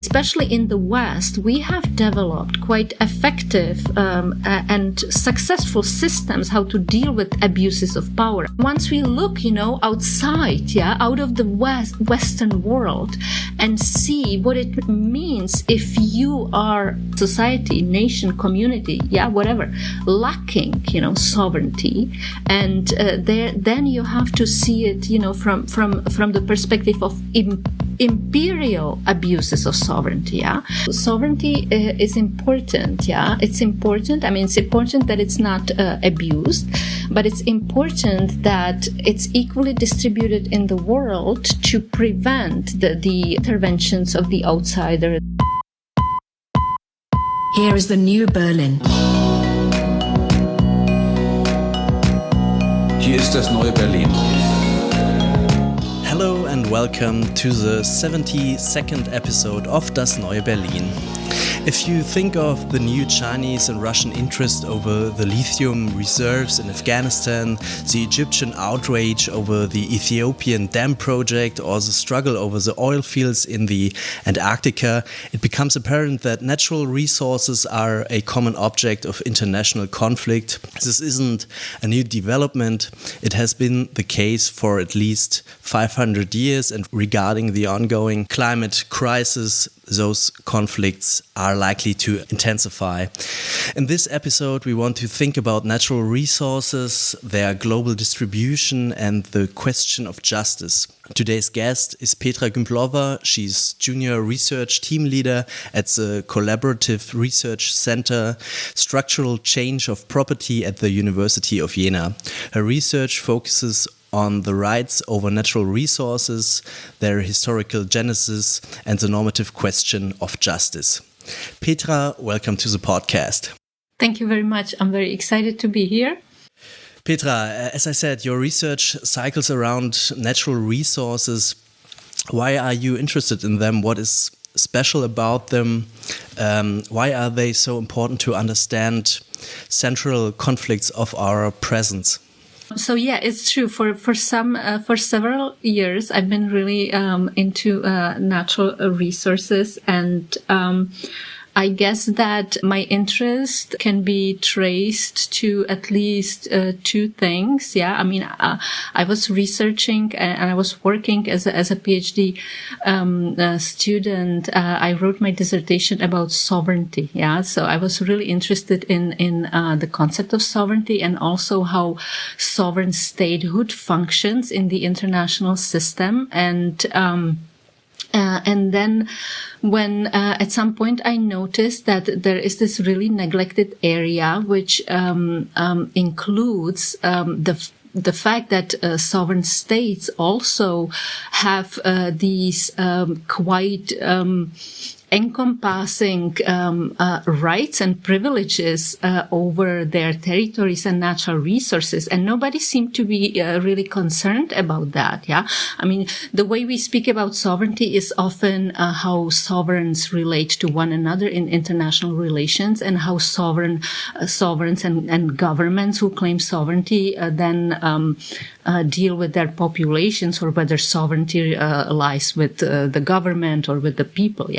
Especially in the West, we have developed quite effective and successful systems how to deal with abuses of power. Once we look, outside, out of the Western world and see what it means if you are society, nation, community, whatever, lacking, sovereignty, and then you have to see it, from the perspective of imperial abuses of sovereignty. Sovereignty is important. It's important. It's important that it's not abused, but it's important that it's equally distributed in the world to prevent the interventions of the outsider. Here is the Neue Berlin. Hier ist das Neue Berlin. Hello and welcome to the 72nd episode of Das Neue Berlin. If you think of the new Chinese and Russian interest over the lithium reserves in Afghanistan, the Egyptian outrage over the Ethiopian dam project, or the struggle over the oil fields in the Antarctica, it becomes apparent that natural resources are a common object of international conflict. This isn't a new development. It has been the case for at least 500 years, and regarding the ongoing climate crisis, those conflicts are likely to intensify. In this episode, we want to think about natural resources, their global distribution, and the question of justice. Today's guest is Petra Gümplová. She's Junior Research Team Leader at the Collaborative Research Center Structural Change of Property at the University of Jena. Her research focuses on the rights over natural resources, their historical genesis, and the normative question of justice. Petra, welcome to the podcast. Thank you very much. I'm very excited to be here. Petra, as I said, your research cycles around natural resources. Why are you interested in them? What is special about them? Why are they so important to understand central conflicts of our present? So it's true. For several years, I've been really into natural resources, and I guess that my interest can be traced to at least two things. I was researching and I was working as a PhD student. I wrote my dissertation about sovereignty. So I was really interested in the concept of sovereignty and also how sovereign statehood functions in the international system. And then when at some point I noticed that there is this really neglected area which includes the fact that sovereign states also have these quite encompassing rights and privileges over their territories and natural resources, and nobody seemed to be really concerned about that. The way we speak about sovereignty is often how sovereigns relate to one another in international relations, and how sovereigns and governments who claim sovereignty then deal with their populations, or whether sovereignty lies with the government or with the people.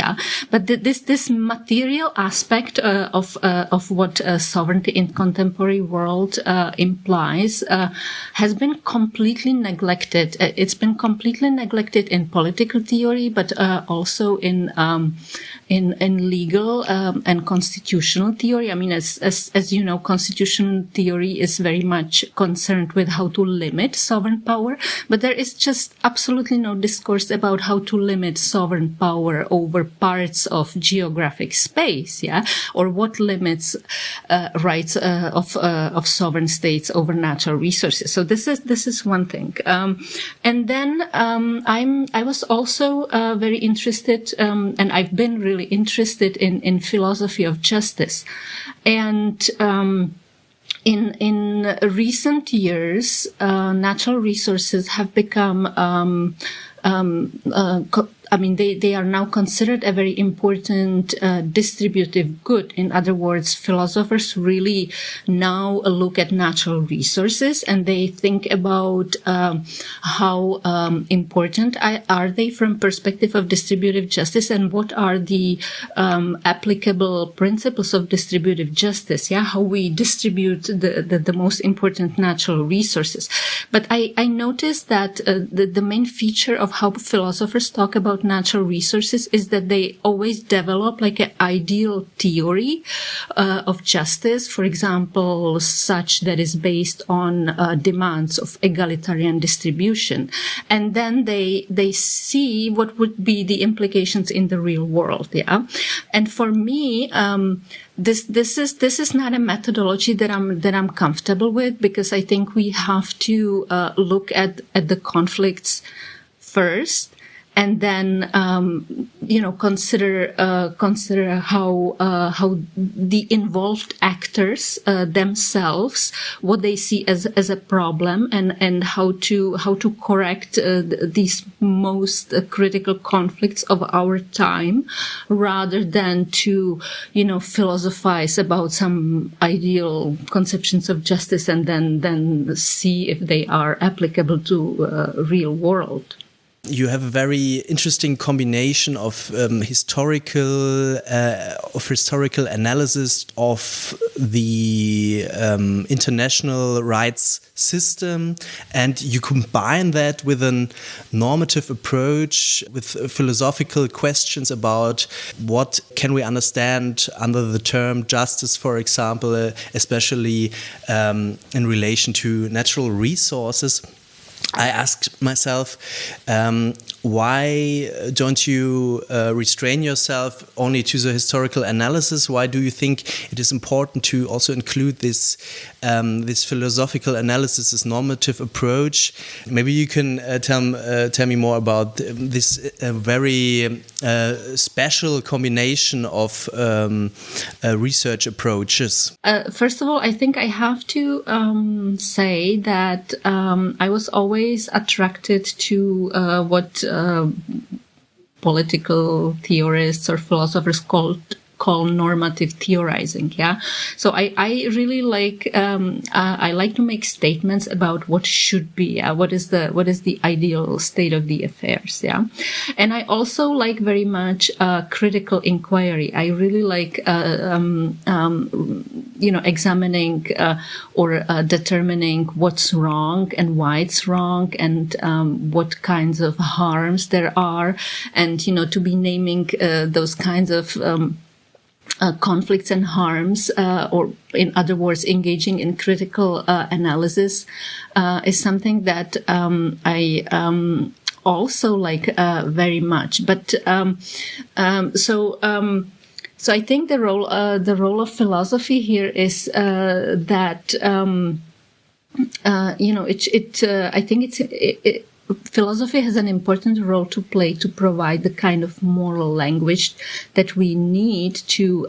But this material aspect of what sovereignty in contemporary world implies has been completely neglected. It's been completely neglected in political theory, but also in legal and constitutional theory. As you know, constitutional theory is very much concerned with how to limit sovereign power, but there is just absolutely no discourse about how to limit sovereign power over parts of geographic space, or what limits rights of sovereign states over natural resources. So this is one thing. And then I was also very interested, and I've been really interested in philosophy of justice, and in recent years, natural resources have become they are now considered a very important distributive good. In other words, philosophers really now look at natural resources and they think about how important are they from perspective of distributive justice, and what are the applicable principles of distributive justice. Yeah, how we distribute the most important natural resources. But I noticed that the main feature of how philosophers talk about natural resources is that they always develop like an ideal theory of justice, for example, such that is based on demands of egalitarian distribution. And then they see what would be the implications in the real world. Yeah. And for me, this is not a methodology that I'm comfortable with, because I think we have to look at the conflicts first, and then consider how the involved actors themselves, what they see as a problem, and how to correct these most critical conflicts of our time, rather than to philosophize about some ideal conceptions of justice and then see if they are applicable to real world. You have a very interesting combination of historical analysis of the international rights system, and you combine that with a normative approach, with philosophical questions about what can we understand under the term justice, for example, especially in relation to natural resources. I asked myself, why don't you restrain yourself only to the historical analysis? Why do you think it is important to also include this philosophical analysis, this normative approach? Maybe you can tell me more about this very special combination of research approaches. First of all, I think I have to say that I was always attracted to what political theorists or philosophers call normative theorizing. Yeah. So I really like, I like to make statements about what should be, what is the ideal state of the affairs. Yeah. And I also like very much, critical inquiry. I really like, examining, or determining what's wrong and why it's wrong, and, what kinds of harms there are, and, to be naming, those kinds of, conflicts and harms, or in other words, engaging in critical analysis, is something that I also like very much. But so I think the role of philosophy here is that I think philosophy has an important role to play to provide the kind of moral language that we need to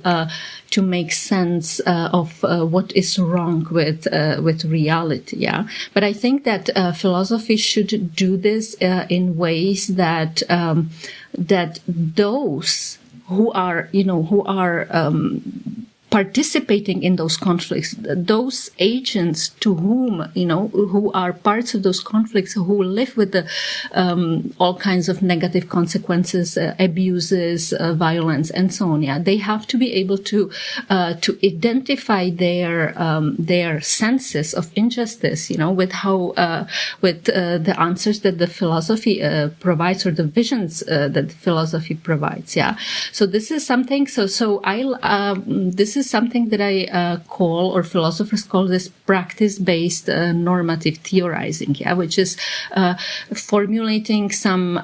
make sense of what is wrong with reality. Yeah, but I think that philosophy should do this in ways that that those who are participating in those conflicts, those agents to whom, who are parts of those conflicts, who live with the, all kinds of negative consequences, abuses, violence, and so on. Yeah, they have to be able to identify their senses of injustice, with how, with the answers that the philosophy provides, or the visions that the philosophy provides. Yeah. So this is something. This is something that I call, or philosophers call, this practice-based normative theorizing, yeah, which is formulating some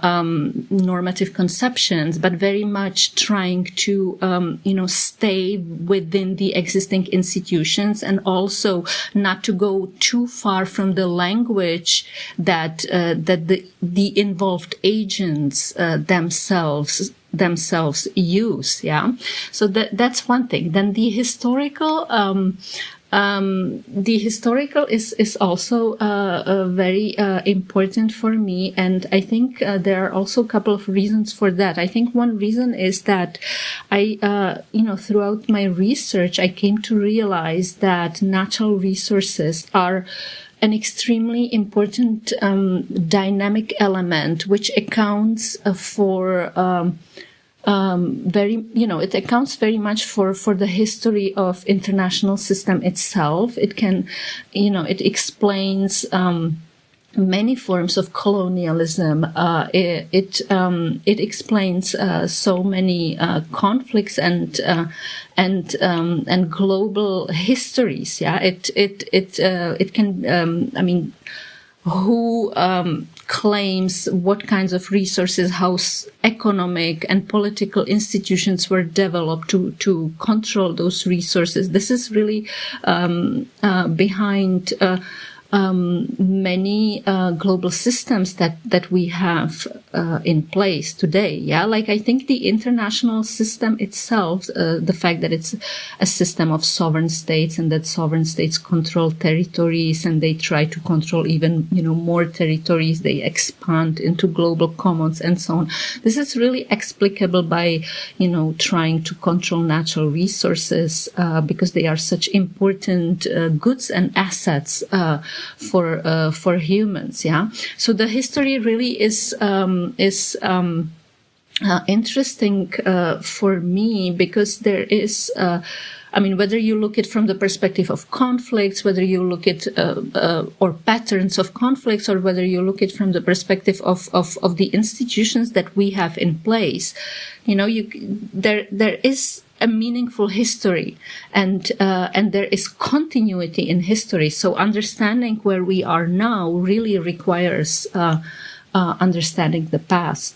normative conceptions, but very much trying to stay within the existing institutions, and also not to go too far from the language that the involved agents themselves use. Yeah. So that's one thing. Then the historical The historical is also very important for me, and I think there are also a couple of reasons for that. I think one reason is that throughout my research, I came to realize that natural resources are an extremely important dynamic element, which accounts for it accounts very much for the history of international system itself. It can, it explains many forms of colonialism. It explains so many conflicts and global histories. Yeah, it can. Who claims what kinds of resources, how economic and political institutions were developed to control those resources. This is really behind many global systems that we have in place today. Yeah, like I think the international system itself, the fact that it's a system of sovereign states and that sovereign states control territories and they try to control even more territories, they expand into global commons and so on. This is really explicable by trying to control natural resources because they are such important goods and assets for humans. Yeah. So the history really is interesting for me because there is, whether you look at from the perspective of conflicts, whether you look at or patterns of conflicts, or whether you look at from the perspective of the institutions that we have in place, there is a meaningful history, and there is continuity in history. So understanding where we are now really requires understanding the past.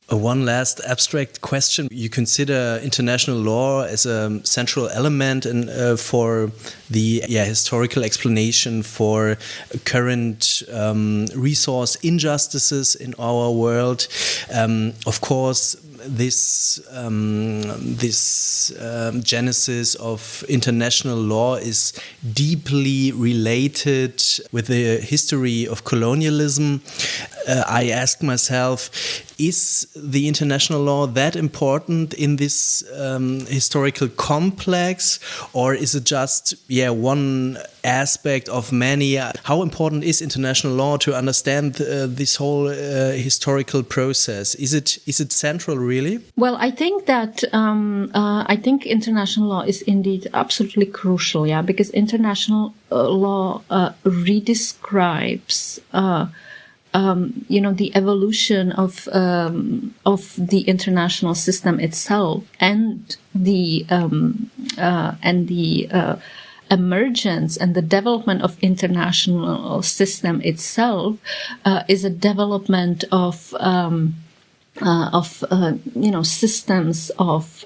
One last abstract question. You consider international law as a central element for the historical explanation for current resource injustices in our world. Of course, this genesis of international law is deeply related with the history of colonialism. I ask myself, is the international law that important in this historical complex, or is it just one aspect of many? How important is international law to understand this whole historical process? Is it central, really? Well, I think that international law is indeed absolutely crucial. Yeah, because international law redescribes. The evolution of the international system itself, and the emergence and the development of international system itself is a development of systems of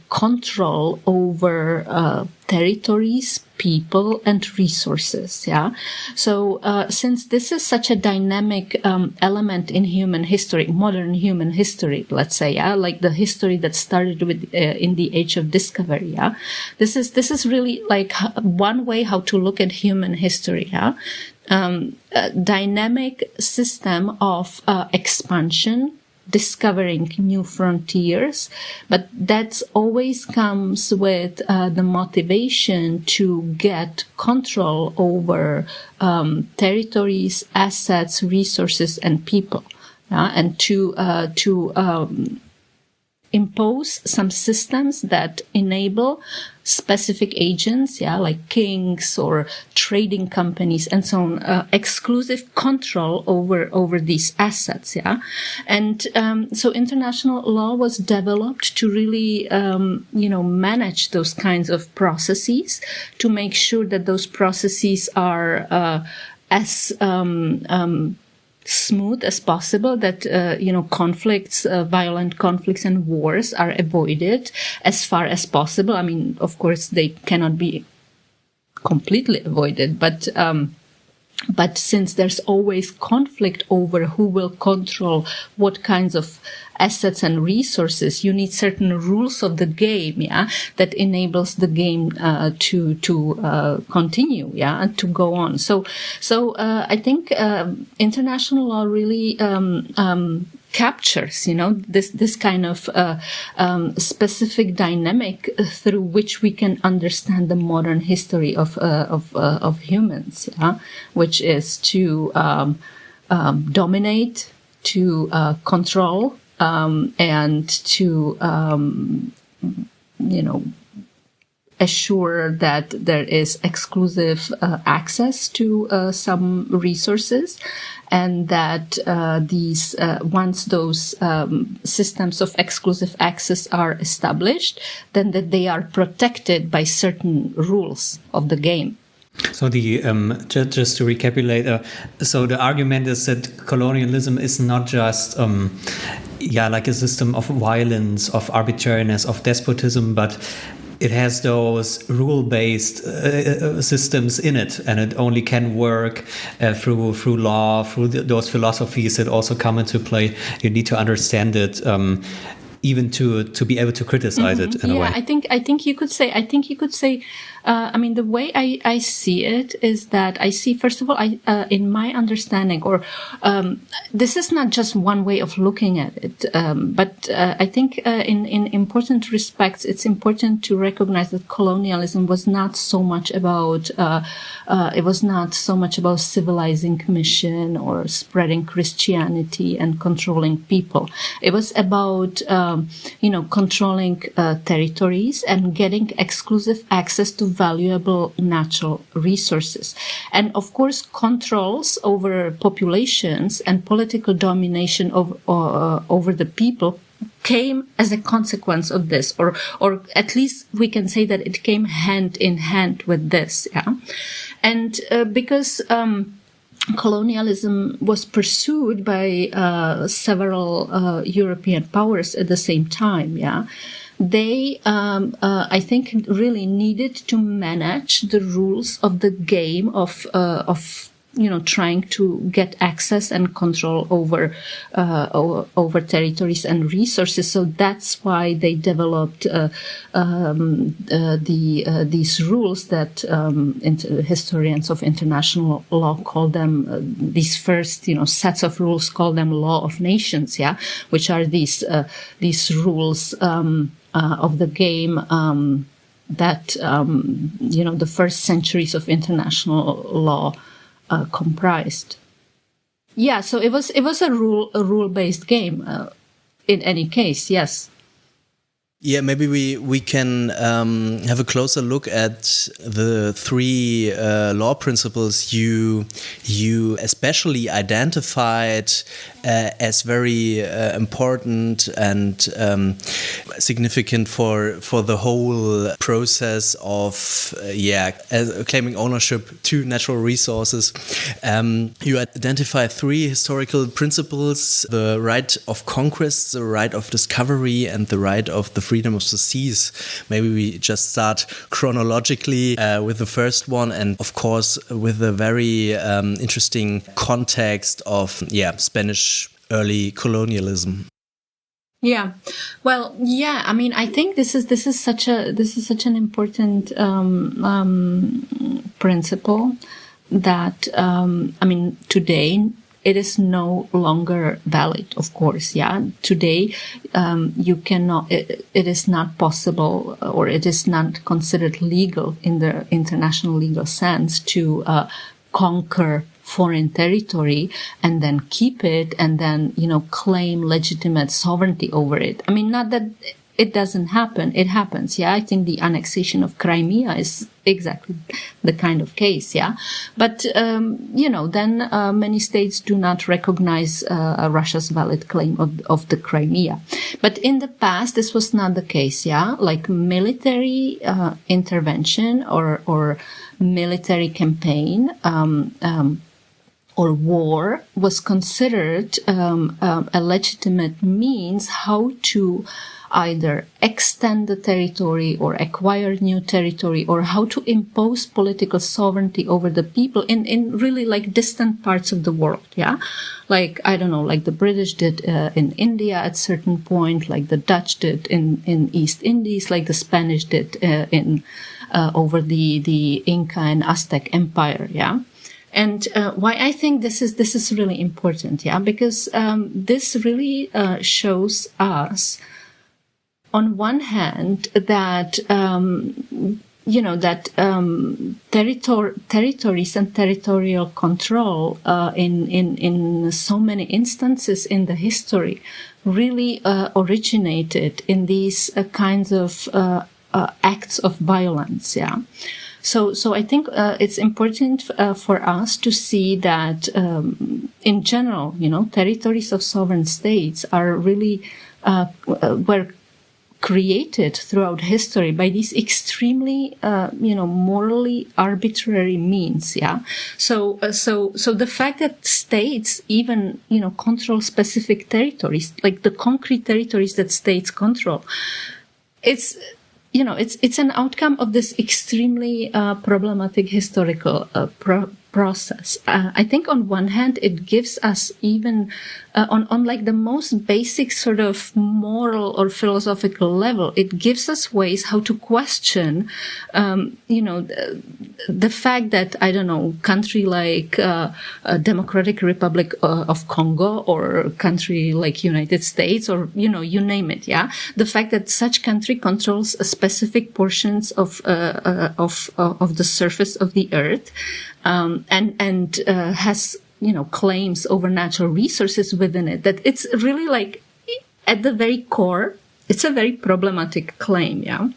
control over territories, people, and resources. Yeah. So since this is such a dynamic element in human history, modern human history, let's say, like the history that started with in the Age of Discovery. Yeah. This is really like one way how to look at human history. Yeah. A dynamic system of expansion, discovering new frontiers, but that always comes with the motivation to get control over territories, assets, resources, and people, and to impose some systems that enable specific agents, like kings or trading companies and so on, exclusive control over these assets, and so international law was developed to really, manage those kinds of processes, to make sure that those processes are as smooth as possible, that conflicts, violent conflicts and wars are avoided as far as possible. I mean, of course, they cannot be completely avoided, but But since there's always conflict over who will control what kinds of assets and resources, you need certain rules of the game, that enables the game to continue, and to go on. So I think international law really captures, this kind of specific dynamic through which we can understand the modern history of humans, which is to dominate, to control, and to assure that there is exclusive access to some resources, and that once those systems of exclusive access are established, then that they are protected by certain rules of the game. So just to recapitulate, so the argument is that colonialism is not just like a system of violence, of arbitrariness, of despotism, but it has those rule-based systems in it, and it only can work through law, through those philosophies that also come into play. You need to understand it, even to be able to criticize it in a way. I think you could say. The way I see it is that I see, first of all, in my understanding, or this is not just one way of looking at it, but I think in important respects, it's important to recognize that colonialism was not so much about civilizing mission or spreading Christianity and controlling people. It was about controlling territories and getting exclusive access to valuable natural resources. And of course, controls over populations and political domination over the people came as a consequence of this, or at least we can say that it came hand in hand with this. And because colonialism was pursued by several European powers at the same time, they, I think, really needed to manage the rules of the game of trying to get access and control over territories and resources. So that's why they developed these rules that historians of international law call them these first sets of rules, call them law of nations, which are these rules of the game that the first centuries of international law comprised. So it was a rule-based game in any case. Yes. Yeah, maybe we can have a closer look at the three law principles you especially identified as very important and significant for the whole process of claiming ownership to natural resources. You identify three historical principles: the right of conquest, the right of discovery, and the right of the freedom of the seas. Maybe we just start chronologically with the first one, and of course with the very interesting context of Spanish early colonialism. I think this is such an important principle that today it is no longer valid, of course. Today, you cannot, it is not possible, or it is not considered legal in the international legal sense to conquer foreign territory and then keep it and then, claim legitimate sovereignty over it. Not that it doesn't happen. It happens. I think the annexation of Crimea is exactly the kind of case. But, then many states do not recognize Russia's valid claim of the Crimea. But in the past, this was not the case. Like military intervention or military campaign or war was considered a legitimate means how to either extend the territory or acquire new territory, or how to impose political sovereignty over the people in really like distant parts of the world. Yeah. Like, I don't know, like the British did in India at certain point, like the Dutch did in East Indies, like the Spanish did over the Inca and Aztec Empire. Yeah. And why I think this is really important, yeah, because this really shows us, on one hand, that territories and territorial control in so many instances in the history really originated in these kinds of acts of violence, yeah. So I think it's important for us to see that in general, territories of sovereign states are really were created throughout history by these extremely, morally arbitrary means. Yeah. So the fact that states even, control specific territories, like the concrete territories that states control, it's an outcome of this extremely problematic historical process. I think on one hand, it gives us even on like the most basic sort of moral or philosophical level, it gives us ways how to question, the fact that, I don't know, country like Democratic Republic of Congo, or country like United States, or, you name it. Yeah. The fact that such country controls specific portions of the surface of the earth, and has, claims over natural resources within it, that it's really like at the very core, it's a very problematic claim. Yeah.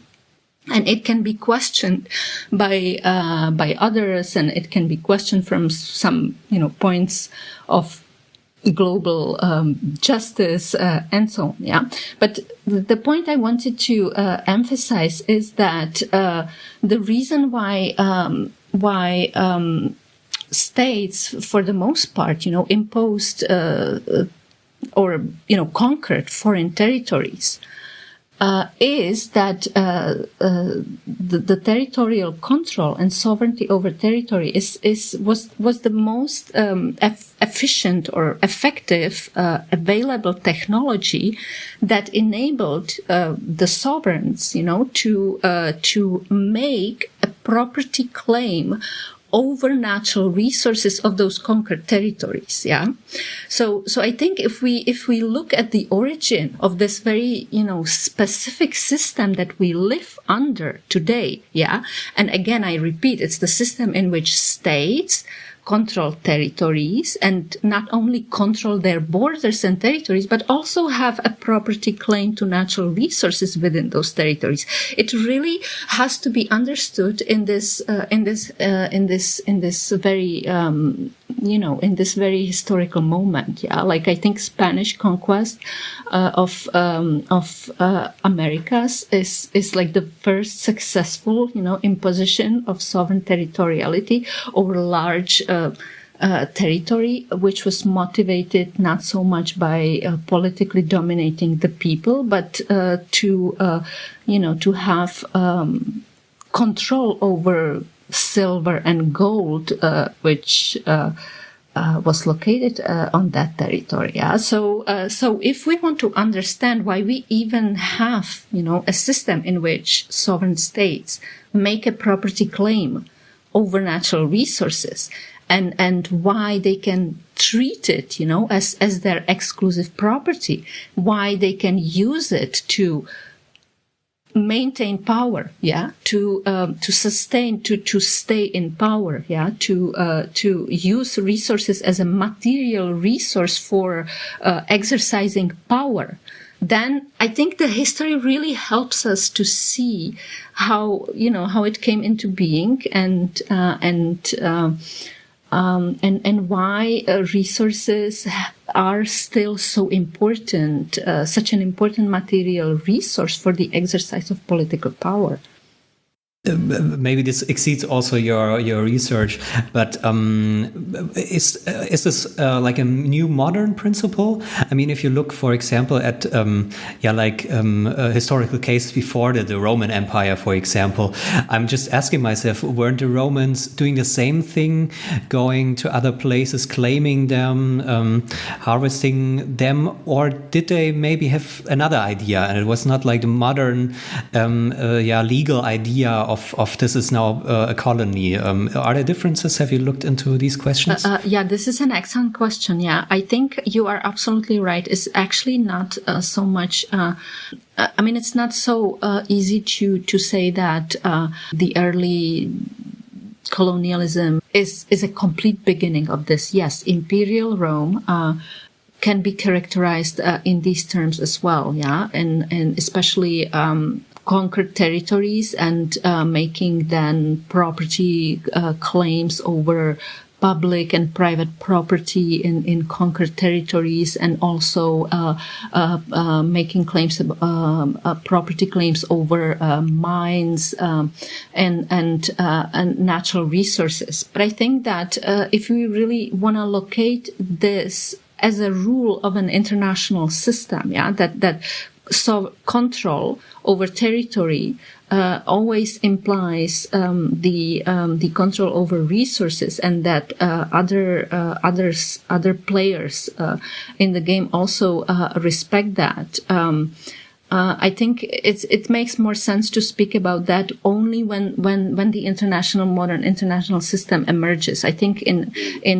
And it can be questioned by others, and it can be questioned from some, points of global justice and so on. Yeah. But the point I wanted to emphasize is that the reason why states, for the most part, imposed or conquered foreign territories is that the territorial control and sovereignty over territory was the most efficient or effective available technology that enabled the sovereigns, to make a property claim over natural resources of those conquered territories. Yeah. So I think if we look at the origin of this very, specific system that we live under today. Yeah. And again, I repeat, it's the system in which states control territories, and not only control their borders and territories, but also have a property claim to natural resources within those territories. It really has to be understood in this very in this very historical moment. Yeah, like I think Spanish conquest of Americas is like the first successful imposition of sovereign territoriality over large territory, which was motivated not so much by politically dominating the people, but to have control over silver and gold, which was located on that territory. Yeah? So if we want to understand why we even have, a system in which sovereign states make a property claim over natural resources, and why they can treat it, as their exclusive property, why they can use it to maintain power, yeah, to sustain, to stay in power, yeah, to use resources as a material resource for exercising power, then I think the history really helps us to see how it came into being, and why resources are still so important, such an important material resource for the exercise of political power. maybe this exceeds also your research, but is this like a new modern principle? I mean, if you look, for example, at historical cases before the Roman Empire, for example, I'm just asking myself, weren't the Romans doing the same thing, going to other places, claiming them, harvesting them, or did they maybe have another idea, and it was not like the modern legal idea of this is now a colony? Are there differences? Have you looked into these questions? This is an excellent question. Yeah, I think you are absolutely right. It's actually not so much. It's not so easy to say that the early colonialism is a complete beginning of this. Yes, imperial Rome can be characterized in these terms as well. Yeah, and especially conquered territories and making then property claims over public and private property in conquered territories, and also making claims property claims over mines and natural resources. But I think that if we really want to locate this as a rule of an international system, that so control over territory always implies the control over resources, and that other players in the game also respect that. I think it makes more sense to speak about that only when the modern international system emerges. I think in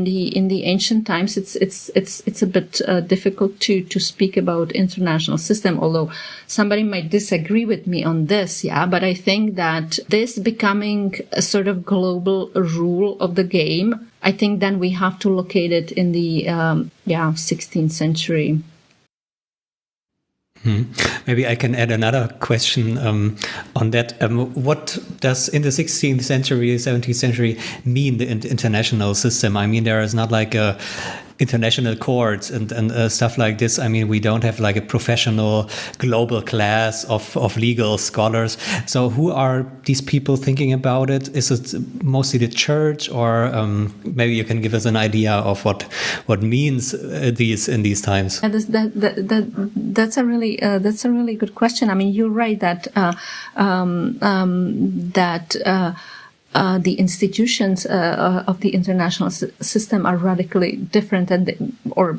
the ancient times it's a bit difficult to speak about international system, although somebody might disagree with me on this, but I think that this becoming a sort of global rule of the game, I think then we have to locate it in the 16th century. Maybe I can add another question on that. What does in the 16th century, 17th century mean the international system? I mean, there is not like a international courts and stuff like this. I mean, we don't have like a professional global class of legal scholars. So who are these people thinking about it? Is it mostly the church, or maybe you can give us an idea of what means these in these times? That's a really good question. I mean, you're right that the institutions of the international system are radically different, or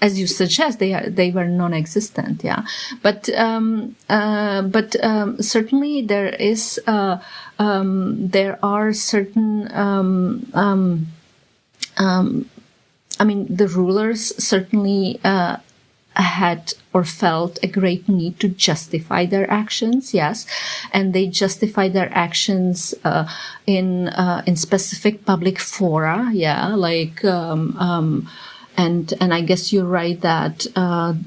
as you suggest, they were non-existent. Yeah, but certainly there are certain. The rulers certainly had or felt a great need to justify their actions, yes, and they justify their actions in specific public fora, and I guess you're right that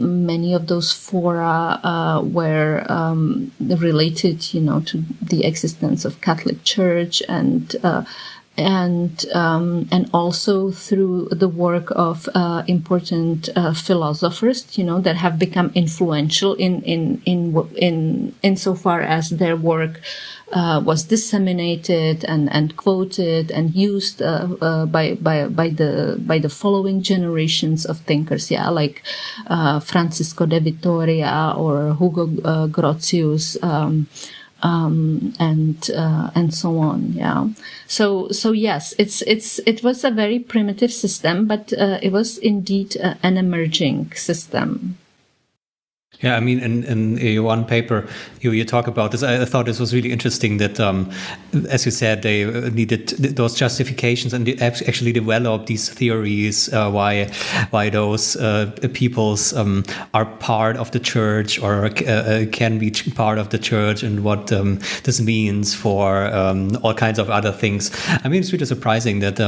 many of those fora were related, to the existence of Catholic Church and also through the work of important philosophers, that have become influential in so far as their work was disseminated and quoted and used by the following generations of thinkers, like Francisco de Vitoria or Hugo Grotius. And so on, So yes, it was a very primitive system, but it was indeed an emerging system. Yeah, I mean, in your one paper, you talk about this. I thought this was really interesting that, as you said, they needed those justifications and they actually developed these theories why those peoples are part of the church or can be part of the church, and what this means for all kinds of other things. I mean, it's really surprising that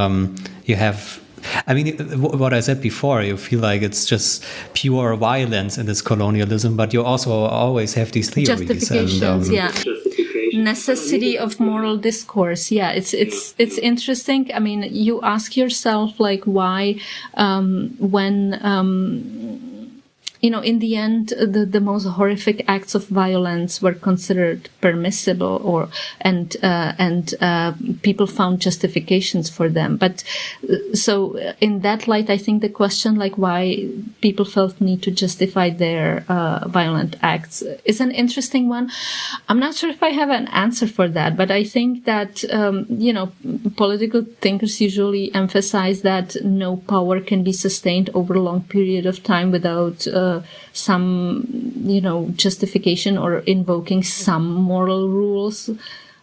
you have. I mean, what I said before, you feel like it's just pure violence in this colonialism, but you also always have these theories. Justifications, necessity of moral discourse. Yeah, it's interesting. I mean, you ask yourself, like, why when in the end, the most horrific acts of violence were considered permissible, and people found justifications for them. But so in that light, I think the question, like why people felt need to justify their violent acts, is an interesting one. I'm not sure if I have an answer for that, but I think that political thinkers usually emphasize that no power can be sustained over a long period of time without some justification or invoking some moral rules,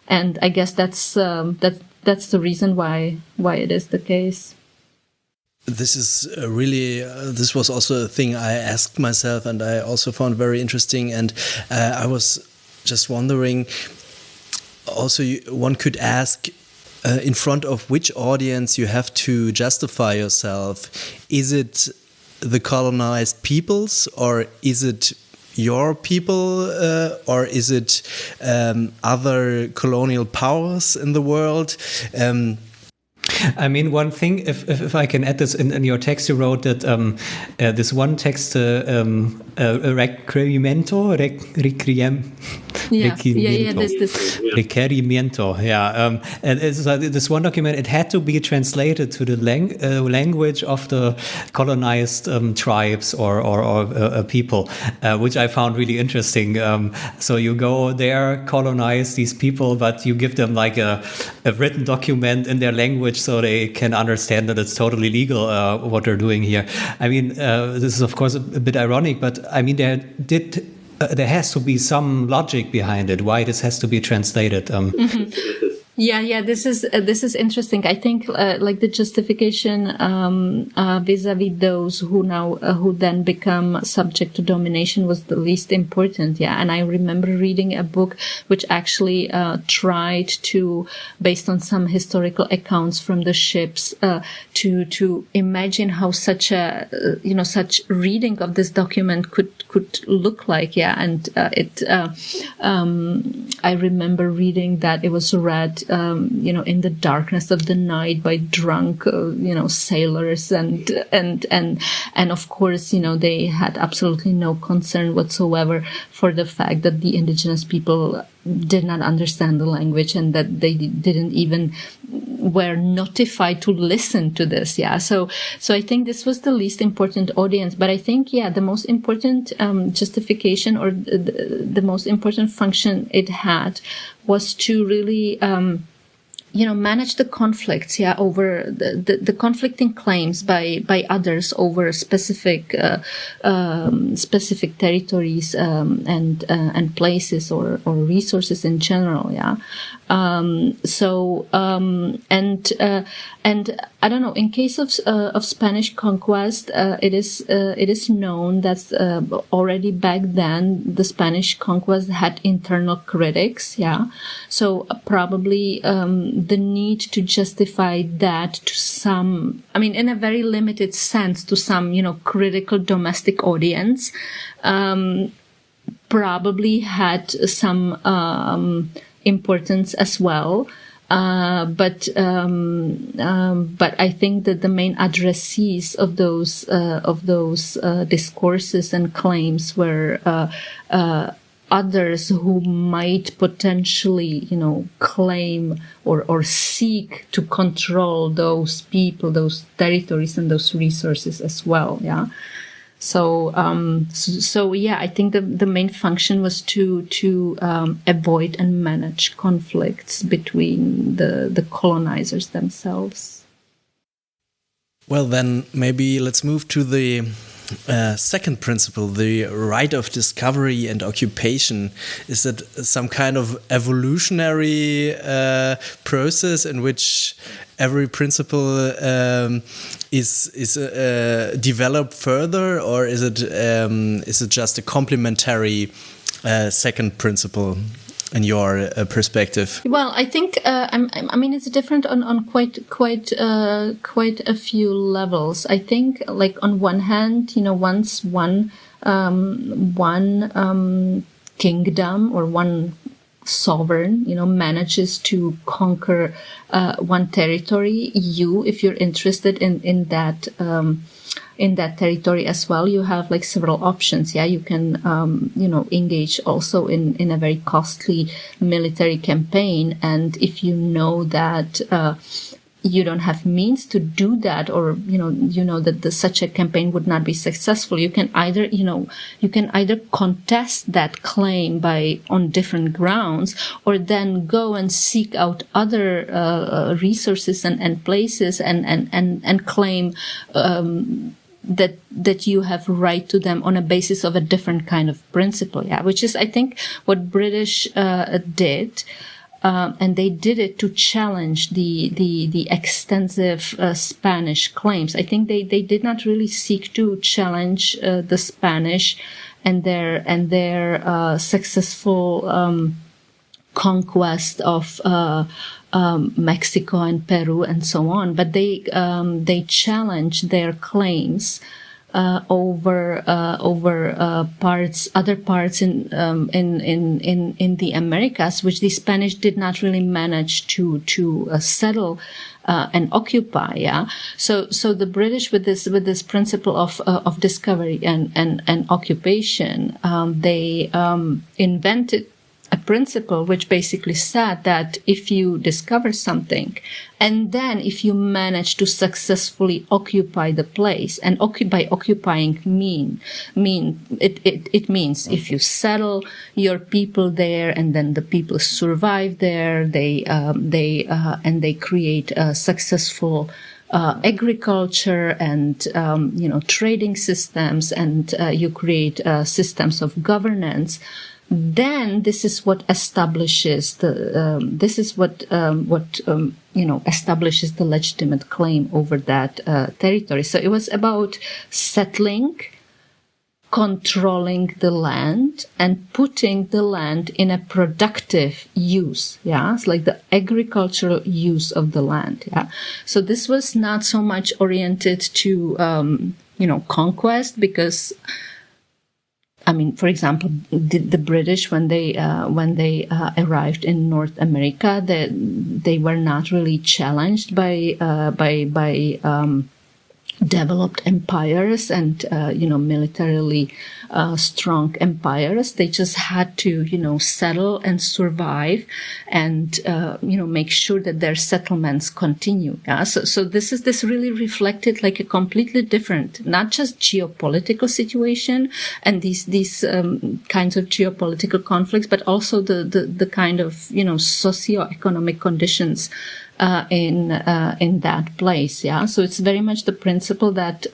and I guess that's the reason why it is the case. This is this was also a thing I asked myself, and I also found very interesting. And I was just wondering, also one could ask, in front of which audience you have to justify yourself. Is it the colonized peoples, or is it your people, or is it other colonial powers in the world? I mean, one thing, if I can add this, in your text you wrote that this one text, requerimento, and it's this one document, it had to be translated to the language of the colonized tribes or people, which I found really interesting. So you go there, colonize these people, but you give them like a written document in their language so they can understand that it's totally legal what they're doing here. I mean, this is of course a bit ironic, but I mean there has to be some logic behind it, why this has to be translated. Yeah, this is interesting. I think like the justification vis-a-vis those who then become subject to domination was the least important. Yeah, and I remember reading a book which actually tried to, based on some historical accounts from the ships, to imagine how such a such reading of this document could look like. Yeah, and I remember reading that it was read in the darkness of the night by drunk, sailors, and of course, they had absolutely no concern whatsoever for the fact that the indigenous people did not understand the language and that they didn't even were notified to listen to this. Yeah. So I think this was the least important audience, but I think, the most important justification or the most important function it had was to really, manage the conflicts, over the conflicting claims by others over specific territories, and places or resources in general. Yeah. And I don't know, in case of Spanish conquest, it is known that, already back then, the Spanish conquest had internal critics. Yeah. So probably, the need to justify that to some, in a very limited sense, to some, critical domestic audience, probably had some, importance as well. But I think that the main addressees of those discourses and claims were others who might potentially, claim or seek to control those people, those territories, and those resources as well. Yeah. So I think the main function was to avoid and manage conflicts between the colonizers themselves. Well, then maybe let's move to the second principle, the right of discovery and occupation. Is that some kind of evolutionary process in which every principle is developed further, or is it just a complementary second principle in your perspective? Well, I think it's different on quite a few levels. I think, like, on one hand, once one kingdom or one sovereign, manages to conquer one territory, if you're interested in that in that territory as well, you have like several options. Yeah, you can, engage also in a very costly military campaign. And if you know that, you don't have means to do that, or that such a campaign would not be successful, you can either contest that claim on different grounds, or then go and seek out other resources and places and claim that you have right to them on a basis of a different kind of principle. Yeah, which is, I think, what British did. And they did it to challenge the extensive Spanish claims. I think they did not really seek to challenge the Spanish and their successful conquest of Mexico and Peru and so on, but they challenged their claims over other parts in the Americas, which the Spanish did not really manage to settle and occupy. Yeah, so the British, with this principle of discovery and occupation, they invented a principle which basically said that if you discover something, and then if you manage to successfully occupy the place, and by occupying it means if you settle your people there, and then the people survive there, they create a successful agriculture and trading systems, and you create systems of governance. Then this is what establishes establishes the legitimate claim over that territory. So it was about settling, controlling the land, and putting the land in a productive use. Yeah, it's like the agricultural use of the land. Yeah, so this was not so much oriented to conquest, because, I mean, for example, the British, when they arrived in North America, they were not really challenged by developed empires and militarily strong empires. They just had to settle and survive, and make sure that their settlements continue. Yeah, so this really reflected like a completely different, not just geopolitical situation and these kinds of geopolitical conflicts, but also the kind of socio-economic conditions in that place. Yeah, so it's very much the principle that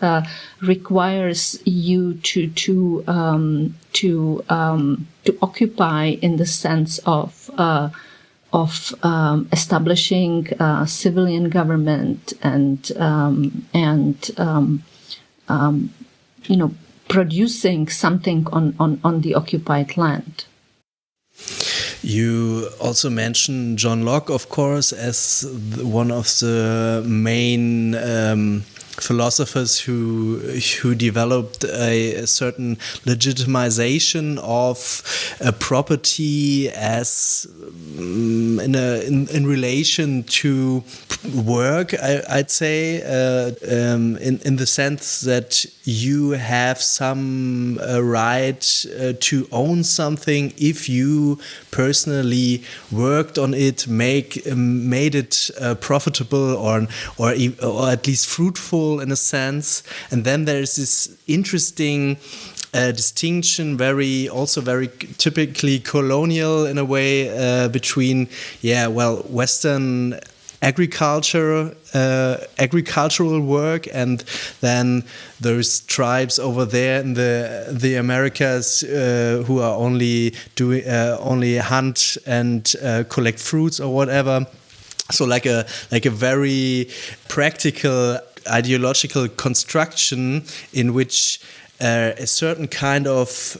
requires you to occupy in the sense of establishing civilian government and producing something on the occupied land. You also mentioned John Locke, of course, as one of the main philosophers who developed a certain legitimization of property as in relation to work. I'd say in the sense that you have some right to own something if you personally worked on it, made it profitable or at least fruitful in a sense. And then there's this interesting distinction, very typically colonial in a way, between Western agricultural work, and then those tribes over there in the Americas who are only hunt and collect fruits or whatever. So like a very practical ideological construction in which a certain kind of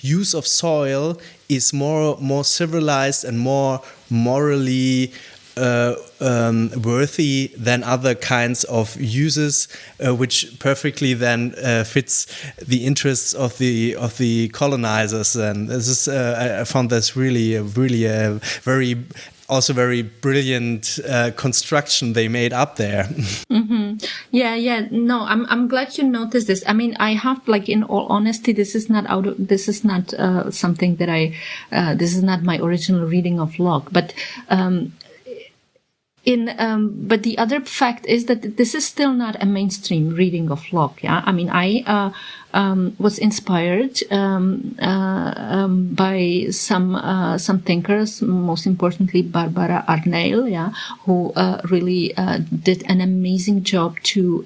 use of soil is more civilized and more morally worthy than other kinds of uses, which perfectly then fits the interests of the colonizers. And this is I found this really a very brilliant construction they made up there. Mm-hmm. Yeah. No, I'm glad you noticed this. I mean, I have, like, in all honesty, this is not something that this is not my original reading of Locke, but but the other fact is that this is still not a mainstream reading of Locke. Yeah, I mean, I was inspired by some thinkers, most importantly Barbara Arneill, yeah, who really did an amazing job to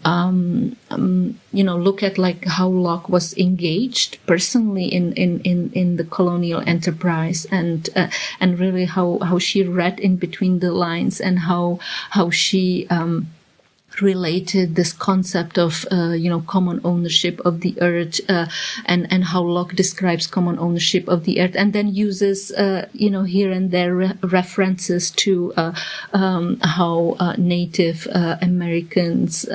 look at, like, how Locke was engaged personally in the colonial enterprise, and really how she read in between the lines, and how she related this concept of common ownership of the earth, and how Locke describes common ownership of the earth, and then uses here and there references to how Native Americans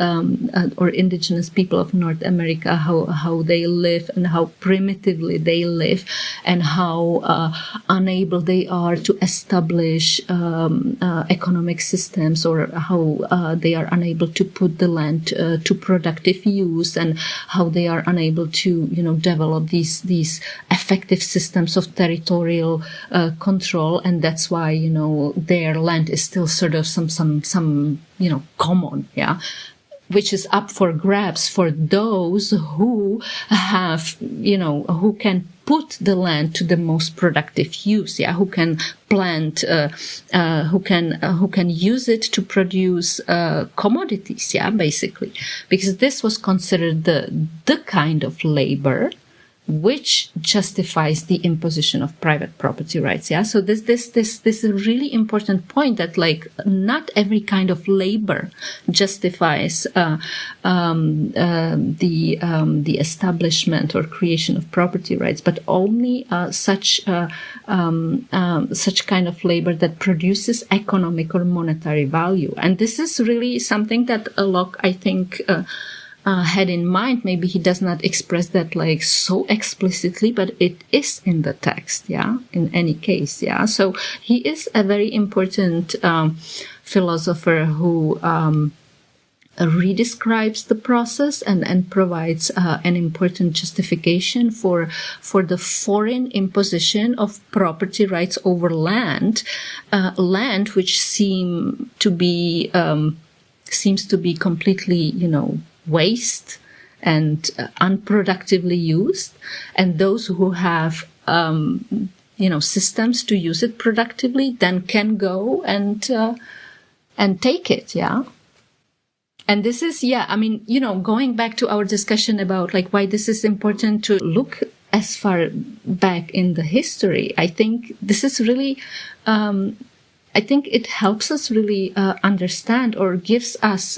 or indigenous people of North America, how they live, and how primitively they live, and how unable they are to establish economic systems, or how they are unable to put the land to productive use, and how they are unable to develop these effective systems of territorial control, and that's why their land is still sort of some common, yeah, which is up for grabs for those who have who can put the land to the most productive use, yeah, who can plant, who can use it to produce commodities, yeah, basically, because this was considered the kind of labor which justifies the imposition of private property rights. Yeah. So this is a really important point, that, like, not every kind of labor justifies the establishment or creation of property rights, but only such kind of labor that produces economic or monetary value. And this is really something that Locke, I think, had in mind. Maybe he does not express that, like, so explicitly, but it is in the text, yeah, in any case, yeah. So he is a very important philosopher who redescribes the process and provides an important justification for the foreign imposition of property rights over land which seems to be completely, waste and unproductively used, and those who have systems to use it productively then can go and take it, yeah. And this is, yeah, I mean, going back to our discussion about, like, why this is important to look as far back in the history, I think this is really I think it helps us really understand, or gives us,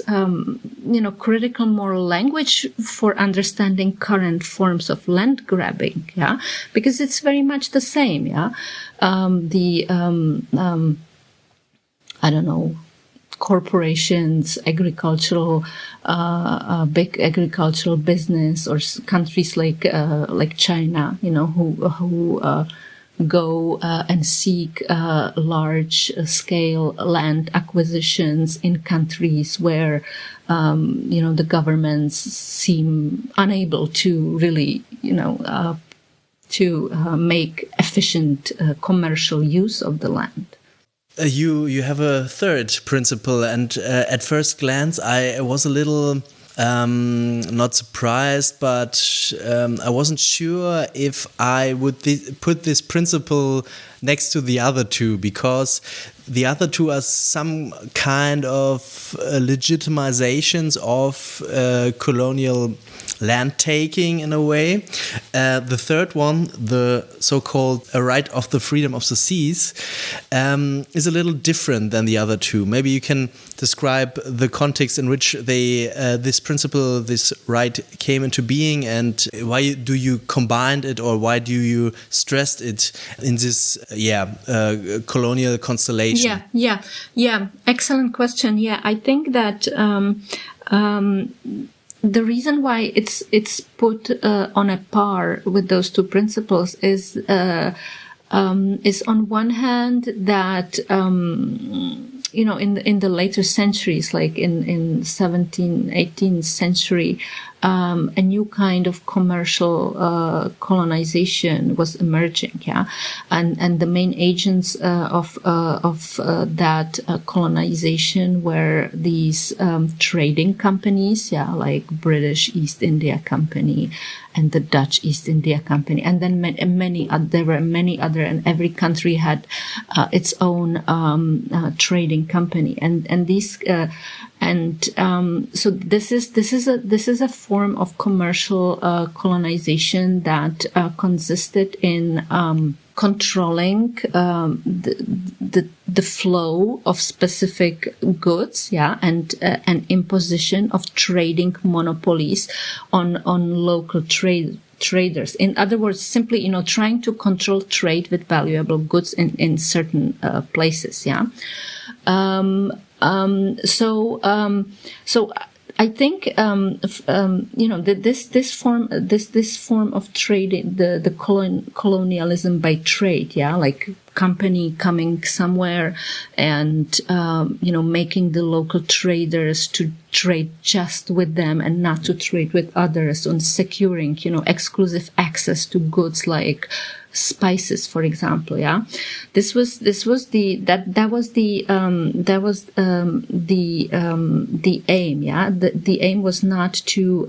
critical moral language for understanding current forms of land grabbing. Yeah, because it's very much the same. Yeah, I don't know, corporations, agricultural, big agricultural business, or countries like China, who go and seek large-scale land acquisitions in countries where, the governments seem unable to really, to make efficient commercial use of the land. You have a third principle, and at first glance, I was a little not surprised, but I wasn't sure if I would put this principle next to the other two, because the other two are some kind of legitimizations of colonial land taking in a way. The third one, the so-called right of the freedom of the seas, is a little different than the other two. Maybe you can describe the context in which this principle, this right, came into being, and why do you combine it, or why do you stress it in this colonial constellation? Yeah. Excellent question. Yeah, I think that the reason why it's put on a par with those two principles is on one hand that in the later centuries, like in 17th, 18th century, a new kind of commercial colonization was emerging, and the main agents of that colonization were these trading companies, like British East India Company and the Dutch East India Company, and then there were many other, and every country had its own trading company, and these. So this is a form of commercial colonization that consisted in controlling the flow of specific goods, and an imposition of trading monopolies on local traders. In other words, simply trying to control trade with valuable goods in certain places. So I think this form of trading, the colonialism by trade, like company coming somewhere and making the local traders to trade just with them and not to trade with others, on securing exclusive access to goods like spices, for example. That was the aim. The aim was not to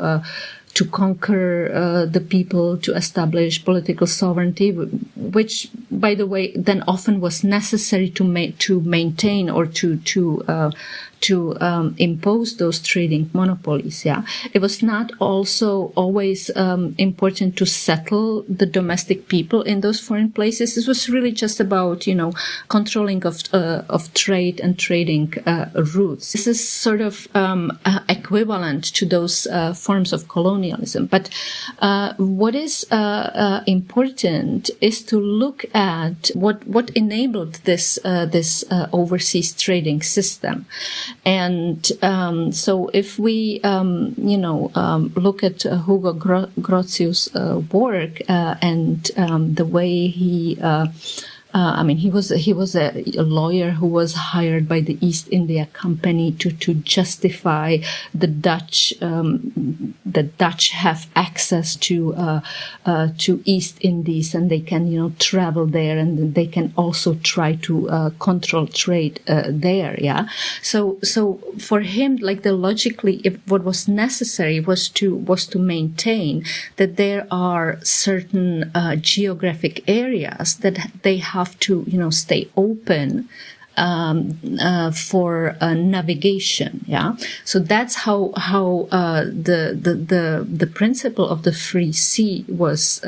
conquer the people, to establish political sovereignty, which, by the way, then often was necessary to maintain or to impose those trading monopolies. It was not also always important to settle the domestic people in those foreign places. It was really just about controlling of trade and trading routes. This is sort of equivalent to those forms of colonialism. But what is important is to look at what enabled this overseas trading system. And so if we look at Hugo Grotius' work and the way he he was a lawyer who was hired by the East India Company to justify the Dutch have access to East Indies, and they can travel there, and they can also try to control trade there. So for him, logically, what was necessary was to maintain that there are certain geographic areas that they have to stay open for navigation. So that's how the principle of the free sea was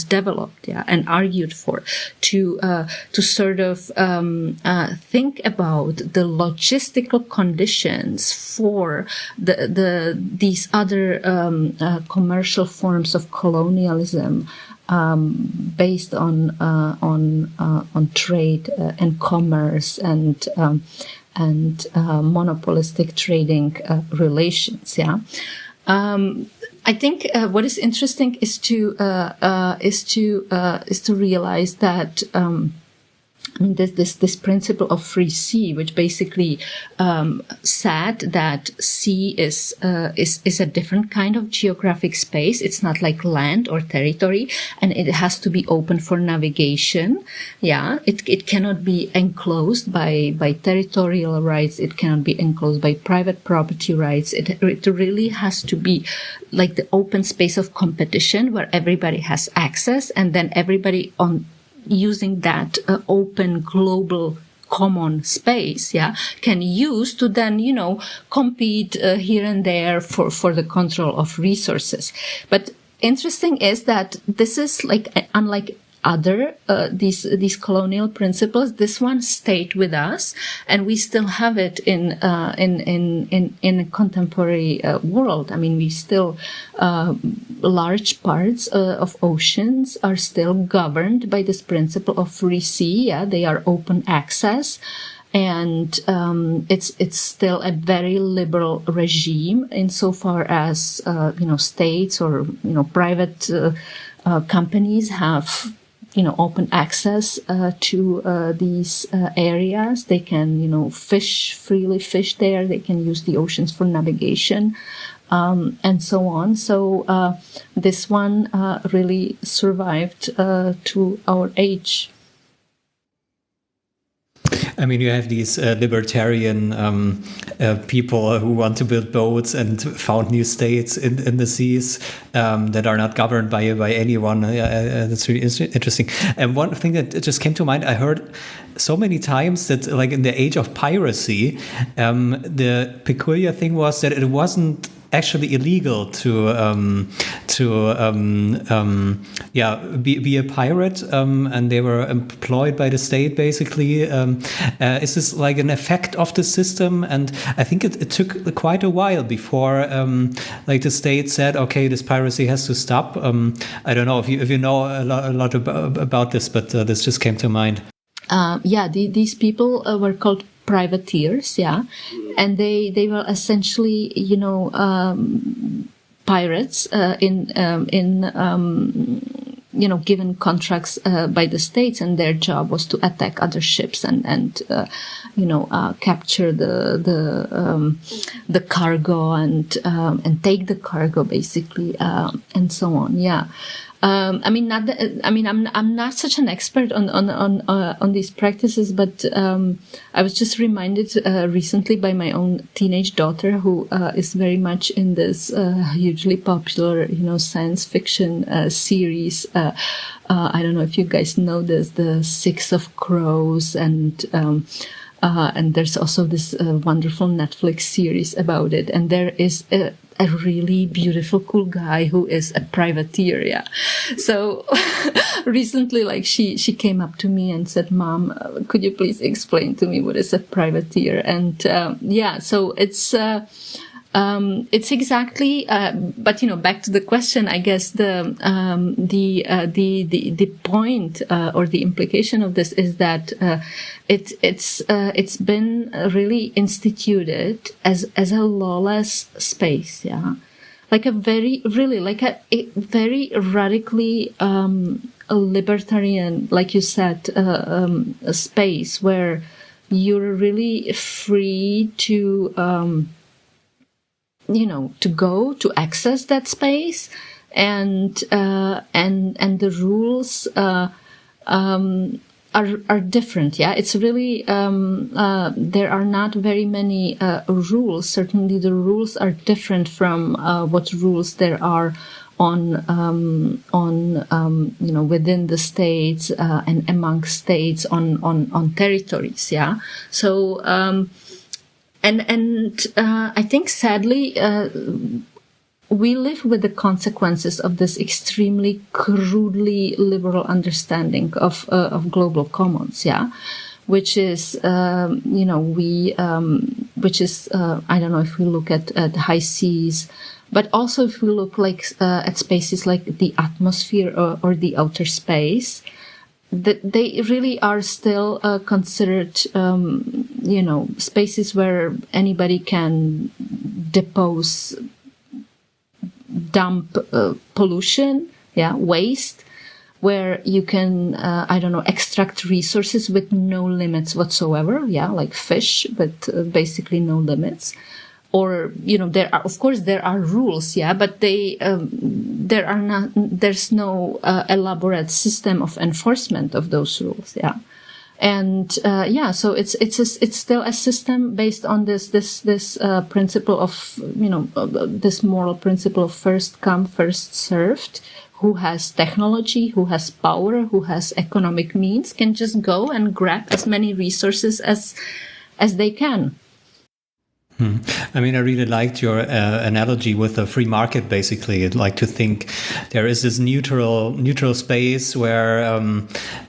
developed, and argued for, to sort of think about the logistical conditions for these other commercial forms of colonialism, based on trade and commerce and monopolistic trading relations. I think what is interesting is to realize that this principle of free sea, which basically said that sea is a different kind of geographic space. It's not like land or territory, and it has to be open for navigation. It cannot be enclosed by territorial rights. It cannot be enclosed by private property rights. It really has to be like the open space of competition where everybody has access, and then everybody using that open global common space, can use to then, compete here and there for the control of resources. But interesting is that this is unlike other these colonial principles, this one stayed with us, and we still have it in a contemporary world. I mean, we still large parts of oceans are still governed by this principle of free sea. They are open access. And it's still a very liberal regime insofar as states or private companies have open access to these areas. They can freely fish there. They can use the oceans for navigation, and so on. So this one really survived to our age. I mean, you have these libertarian people who want to build boats and found new states in the seas that are not governed by anyone. That's really interesting. And one thing that just came to mind, I heard so many times that, like, in the age of piracy, the peculiar thing was that it wasn't actually illegal to be a pirate, and they were employed by the state basically. Is this like an effect of the system? And I think it took quite a while before the state said, okay, this piracy has to stop. I don't know if you know a lot about this, but this just came to mind. These people were called privateers, and they were essentially, pirates given contracts by the states, and their job was to attack other ships and capture the cargo and take the cargo basically, and so on. I'm not such an expert on these practices, but I was just reminded recently by my own teenage daughter, who is very much in this hugely popular, science fiction series. I don't know if you guys know this, the Six of Crows, and there's also this wonderful Netflix series about it, and there is a really beautiful, cool guy who is a privateer. So recently, she came up to me and said, "Mom, could you please explain to me what is a privateer?" And so it's exactly, but back to the question, I guess the point or the implication of this is that it's been really instituted as a lawless space, like a very radically libertarian, like you said, a space where you're really free to go to access that space, and the rules are different. It's really there are not very many rules. Certainly, the rules are different from what rules there are on within the states and among states on territories. So. And I think sadly, we live with the consequences of this extremely crudely liberal understanding of global commons, which is, which is, I don't know if we look at high seas, but also if we look at spaces like the atmosphere or the outer space, that they really are still considered, spaces where anybody can depose, dump pollution, waste, where you can, extract resources with no limits whatsoever, like fish, but basically no limits. Or, there are rules, but there's no elaborate system of enforcement of those rules, And, so it's still a system based on this principle of, this moral principle of first come, first served. who has technology, who has power, who has economic means, can just go and grab as many resources as they can. I mean, I really liked your analogy with the free market. Basically, I'd like to think there is this neutral space where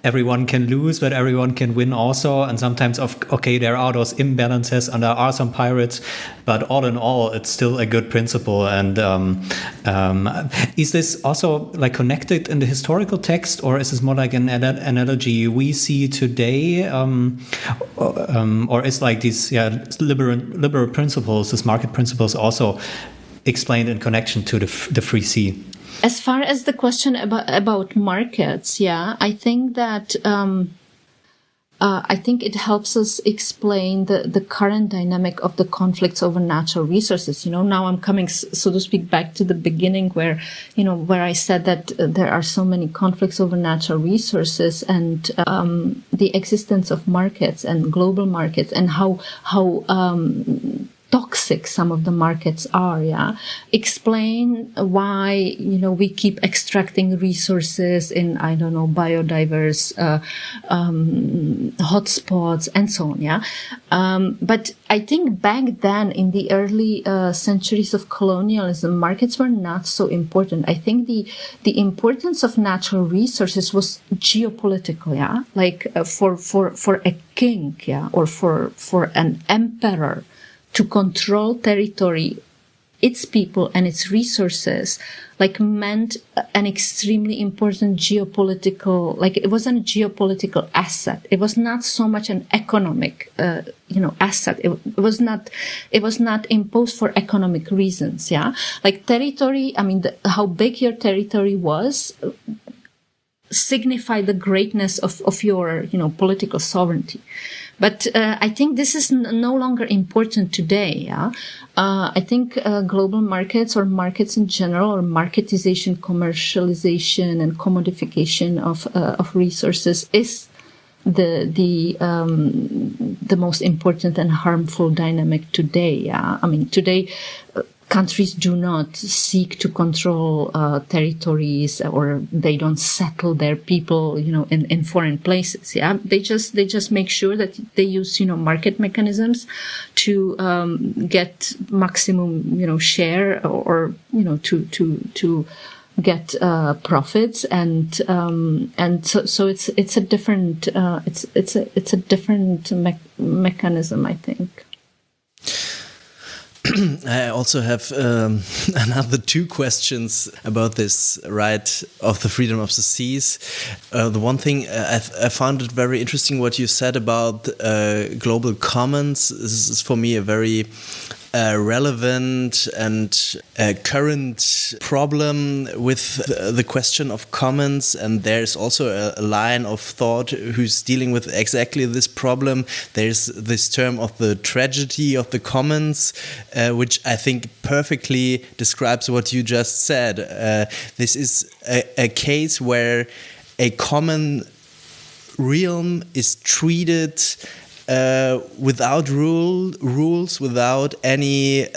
everyone can lose, but everyone can win also. And sometimes, there are those imbalances, and there are some pirates, but all in all, it's still a good principle. And is this also like connected in the historical text, or is this more like an analogy we see today, or is like these liberal principles, these market principles, also explained in connection to the free sea? As far as the question about markets, I think that I think it helps us explain the current dynamic of the conflicts over natural resources. Now I'm coming, so to speak, back to the beginning where I said that there are so many conflicts over natural resources, and the existence of markets and global markets, and how toxic some of the markets are, explain why, we keep extracting resources in, biodiverse hotspots and so on, But I think back then, in the early centuries of colonialism, markets were not so important. I think the importance of natural resources was geopolitical, like for a king, or for an emperor to control territory, its people and its resources, meant an extremely important geopolitical, it wasn't a geopolitical asset. It was not so much an economic, asset. It was not imposed for economic reasons, territory, how big your territory was signified the greatness of your, political sovereignty. But I think this is no longer important today. I think global markets, or markets in general, or marketization, commercialization, and commodification of resources is the most important and harmful dynamic today. Today, countries do not seek to control territories, or they don't settle their people, in foreign places. They just make sure that they use, market mechanisms to get maximum, share, or to get profits, and so it's a different it's a different mechanism, I think. I also have another two questions about this right of the freedom of the seas. The one thing I found it very interesting what you said about global commons. This is for me a very relevant and current problem with the question of commons, and there's also a line of thought who's dealing with exactly this problem. There's this term of the tragedy of the commons, which I think perfectly describes what you just said. This is a case where a common realm is treated without rules, without any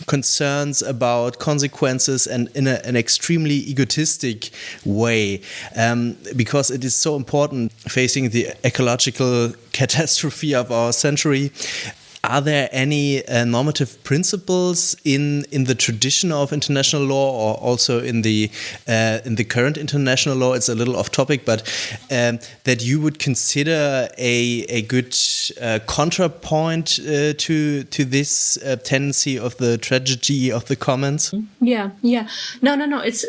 concerns about consequences, and in an extremely egotistic way, because it is so important facing the ecological catastrophe of our century. Are there any normative principles in the tradition of international law, or also in the current international law? It's a little off topic, but that you would consider a good counterpoint to this tendency of the tragedy of the commons? Yeah. No. It's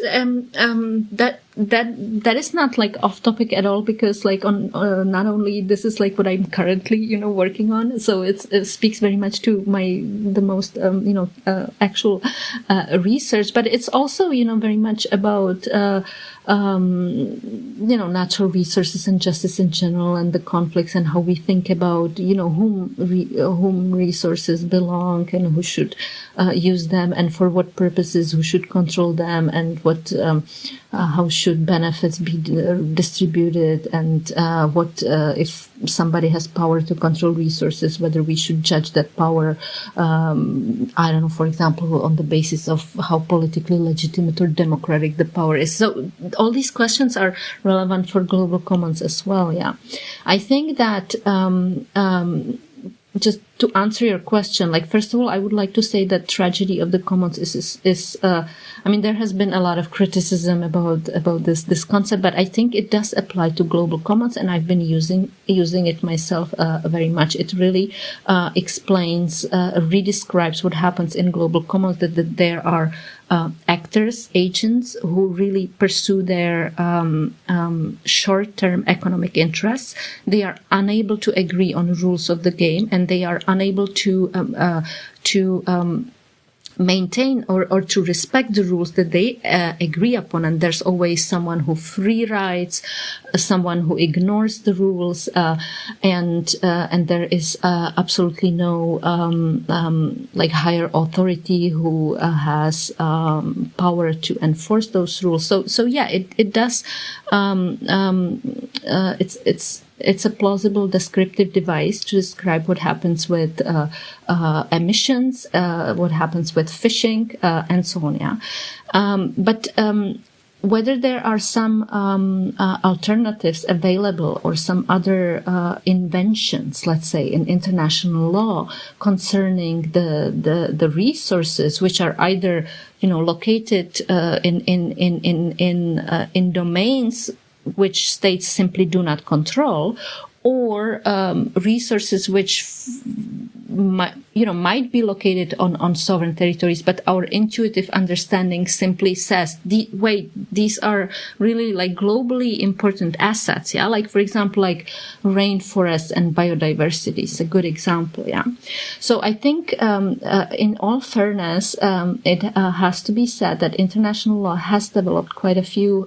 that is not off topic at all, because on not only this is what I'm currently working on, so it speaks very much to the most actual research, but it's also very much about natural resources and justice in general, and the conflicts, and how we think about, whom resources belong and who should use them, and for what purposes, who should control them, and what how should benefits be distributed, and what if somebody has power to control resources, whether we should judge that power, for example, on the basis of how politically legitimate or democratic the power is. So all these questions are relevant for global commons as well. Yeah, I think that just to answer your question, first of all, I would like to say that tragedy of the commons is there has been a lot of criticism about this concept, but I think it does apply to global commons, and I've been using it myself very much. It really explains, redescribes what happens in global commons, that there are actors, agents who really pursue their short-term economic interests. They are unable to agree on rules of the game, and they are unable to maintain or to respect the rules that they agree upon. And there's always someone who free rides, someone who ignores the rules, and there is absolutely no higher authority who has power to enforce those rules. So yeah, it does. It's a plausible descriptive device to describe what happens with emissions, what happens with fishing, and so on. Yeah, but whether there are some alternatives available or some other inventions, let's say, in international law concerning the resources, which are either located in domains which states simply do not control, or resources which might be located on sovereign territories, but our intuitive understanding simply says, these are really globally important assets. Yeah, for example, rainforests and biodiversity is a good example. Yeah, so I think in all fairness, it has to be said that international law has developed quite a few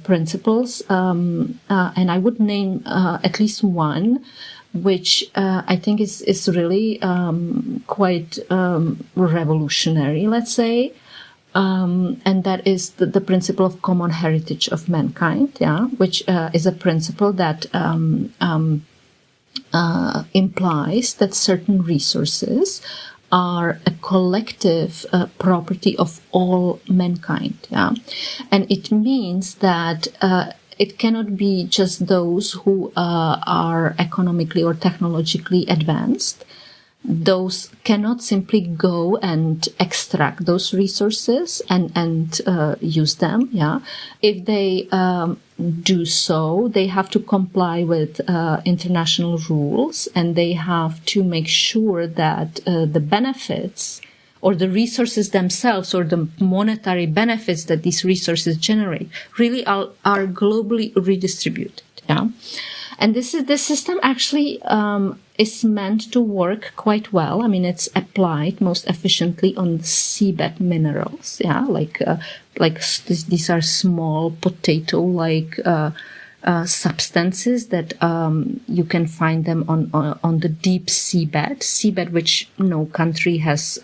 principles, and I would name at least one, which I think is really quite revolutionary, let's say, and that is the principle of common heritage of mankind, yeah, which is a principle that implies that certain resources are a collective property of all mankind, yeah, and it means that it cannot be just those who are economically or technologically advanced. Those cannot simply go and extract those resources and use them. Yeah, if they do so, they have to comply with international rules, and they have to make sure that the benefits or the resources themselves, or the monetary benefits that these resources generate, really are globally redistributed. Yeah, and this system actually is meant to work quite well. I mean, it's applied most efficiently on seabed minerals. Yeah, these are small potato-like substances that you can find them on the deep seabed, which no country has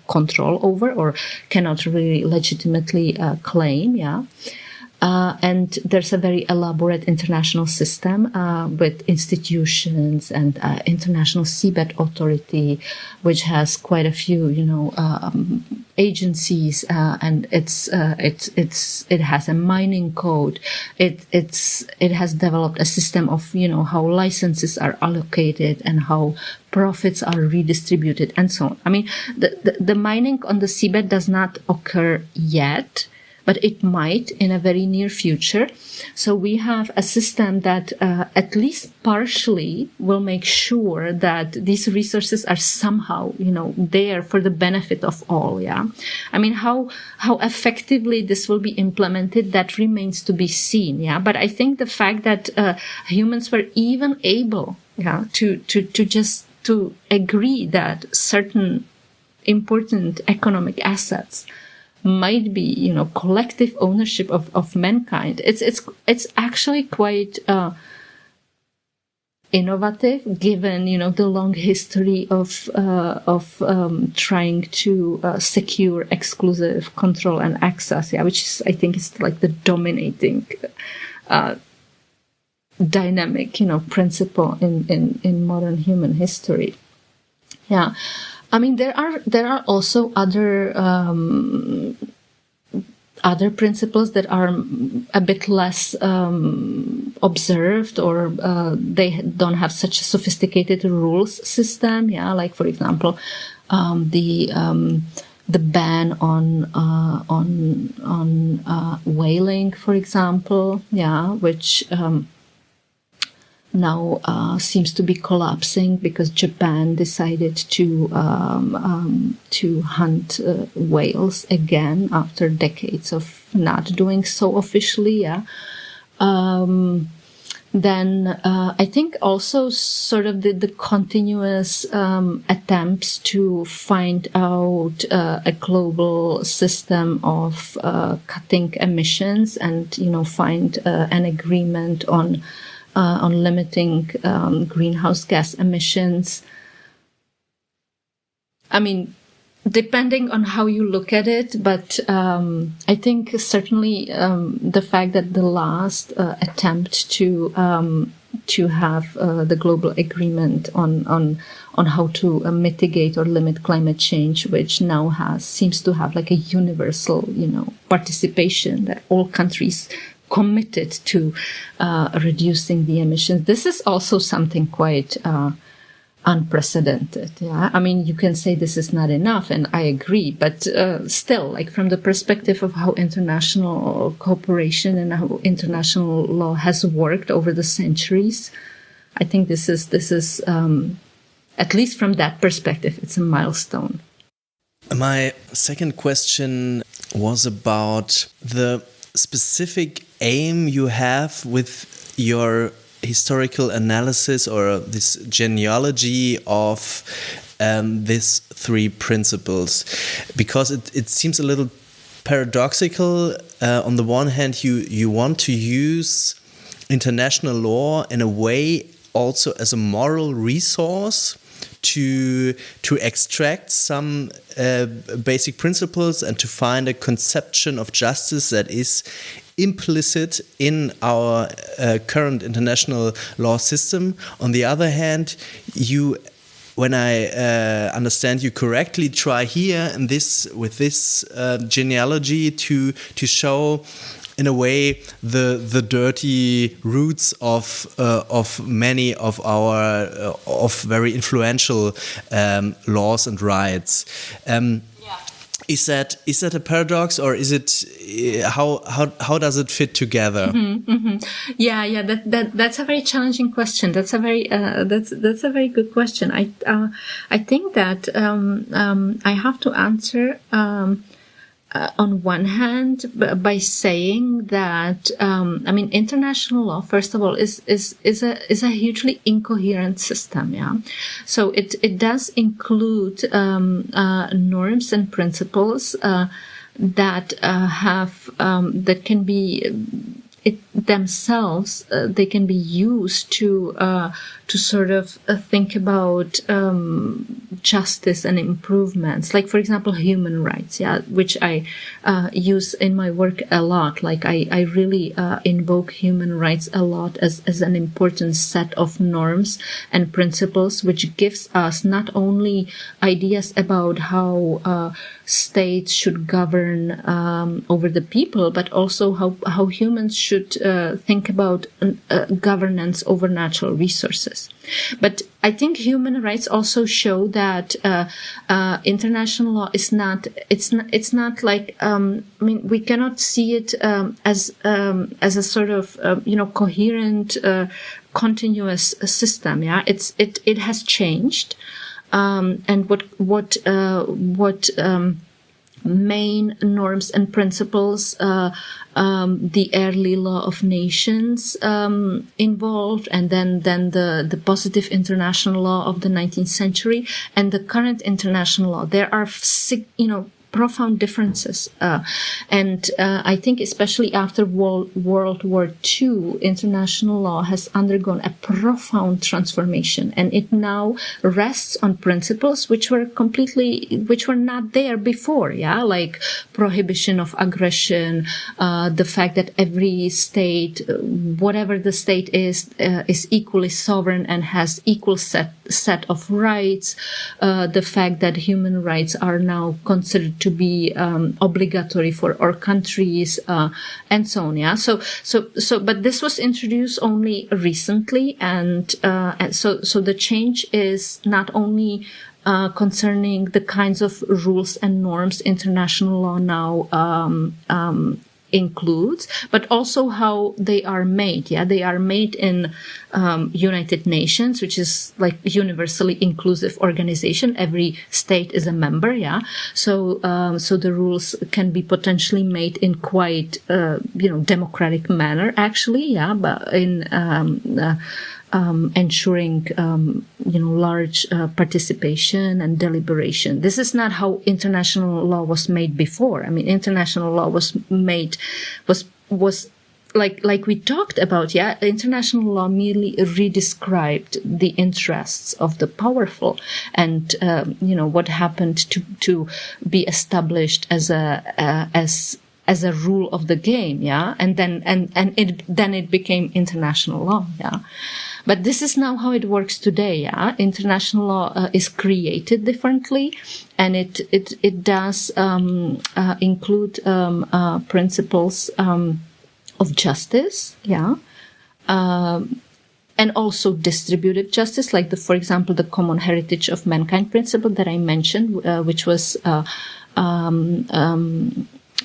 control over or cannot really legitimately claim. Yeah. And there's a very elaborate international system with institutions and International Seabed Authority, which has quite a few, agencies, and it has a mining code. It has developed a system of how licenses are allocated and how profits are redistributed and so on. I mean, the mining on the seabed does not occur yet, but it might in a very near future. So we have a system that at least partially will make sure that these resources are somehow, there for the benefit of all. Yeah, I mean, how effectively this will be implemented, that remains to be seen. Yeah, but I think the fact that humans were even able, to agree that certain important economic assets might be, collective ownership of mankind. It's actually quite innovative, given the long history of trying to secure exclusive control and access, which is, I think, is like the dominating dynamic, principle in modern human history. Yeah, I mean there are also other principles that are a bit less observed, or they don't have such a sophisticated rules system. Yeah, like for example, the ban on whaling, for example. Yeah, which now seems to be collapsing because Japan decided to hunt whales again after decades of not doing so officially. Yeah. Then I think also sort of the continuous attempts to find out a global system of cutting emissions and find an agreement on limiting greenhouse gas emissions. I mean, depending on how you look at it, but I think certainly the fact that the last attempt to have the global agreement on how to mitigate or limit climate change, which now seems to have like a universal participation, that all countries committed to reducing the emissions. This is also something quite unprecedented. Yeah, I mean, you can say this is not enough, and I agree, but still, like from the perspective of how international cooperation and how international law has worked over the centuries, I think this is at least from that perspective, it's a milestone. My second question was about the specific aim you have with your historical analysis or this genealogy of these three principles, because it seems a little paradoxical. On the one hand, you want to use international law in a way also as a moral resource to extract some basic principles and to find a conception of justice that is implicit in our current international law system. On the other hand, you, when I understand you correctly, try here and with this genealogy to show in a way the dirty roots of many of our of very influential laws and rights. Is that a paradox, or is it how does it fit together? Mm-hmm, mm-hmm. Yeah. That's a very challenging question. That's a very good question. I think that I have to answer on one hand by saying that I mean, international law, first of all, is a hugely incoherent system. Yeah, so it does include norms and principles that have that can be themselves. They can be used to sort of think about justice and improvements, like for example human rights, which I use in my work a lot. Like I really invoke human rights a lot as an important set of norms and principles, which gives us not only ideas about how states should govern over the people, but also how humans should think about governance over natural resources. But I think human rights also show that international law is not. It's not like. I mean, we cannot see it as a sort of coherent, continuous system. Yeah, it has changed, and what main norms and principles the early law of nations involved, and then the positive international law of the 19th century and the current international law. There are profound differences. And I think especially after World War II, international law has undergone a profound transformation, and it now rests on principles which were not there before, like prohibition of aggression, the fact that every state, whatever the state is equally sovereign and has equal set of rights, the fact that human rights are now considered to be obligatory for all countries, and so on. So but this was introduced only recently, and so the change is not only concerning the kinds of rules and norms international law now includes, but also how they are made. They are made in United Nations, which is like universally inclusive organization. Every state is a member. So the rules can be potentially made in quite democratic manner, actually. But in ensuring large participation and deliberation. This is not how international law was made before. I mean, international law was made was like we talked about. International law merely redescribed the interests of the powerful, and what happened to be established as a rule of the game, and then it became international law, But this is now how it works today, International law is created differently, and it does include principles of justice, and also distributive justice, like for example, the common heritage of mankind principle that I mentioned, which was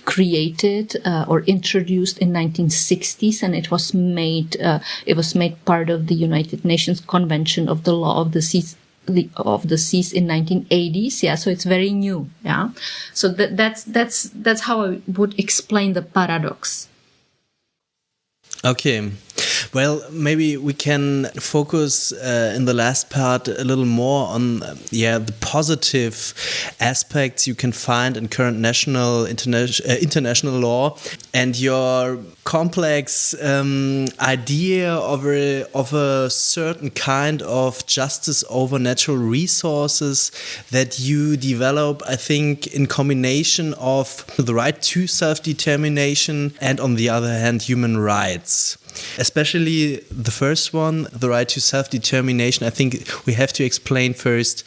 created or introduced in 1960s, and it was made part of the United Nations Convention of the Law of the Seas in 1980s. So it's very new. So that's how I would explain the paradox. Okay. Well, maybe we can focus in the last part a little more on the positive aspects you can find in current international law, and your complex idea of a certain kind of justice over natural resources that you develop, I think, in combination of the right to self-determination and, on the other hand, human rights. Especially the first one, the right to self-determination. I think we have to explain first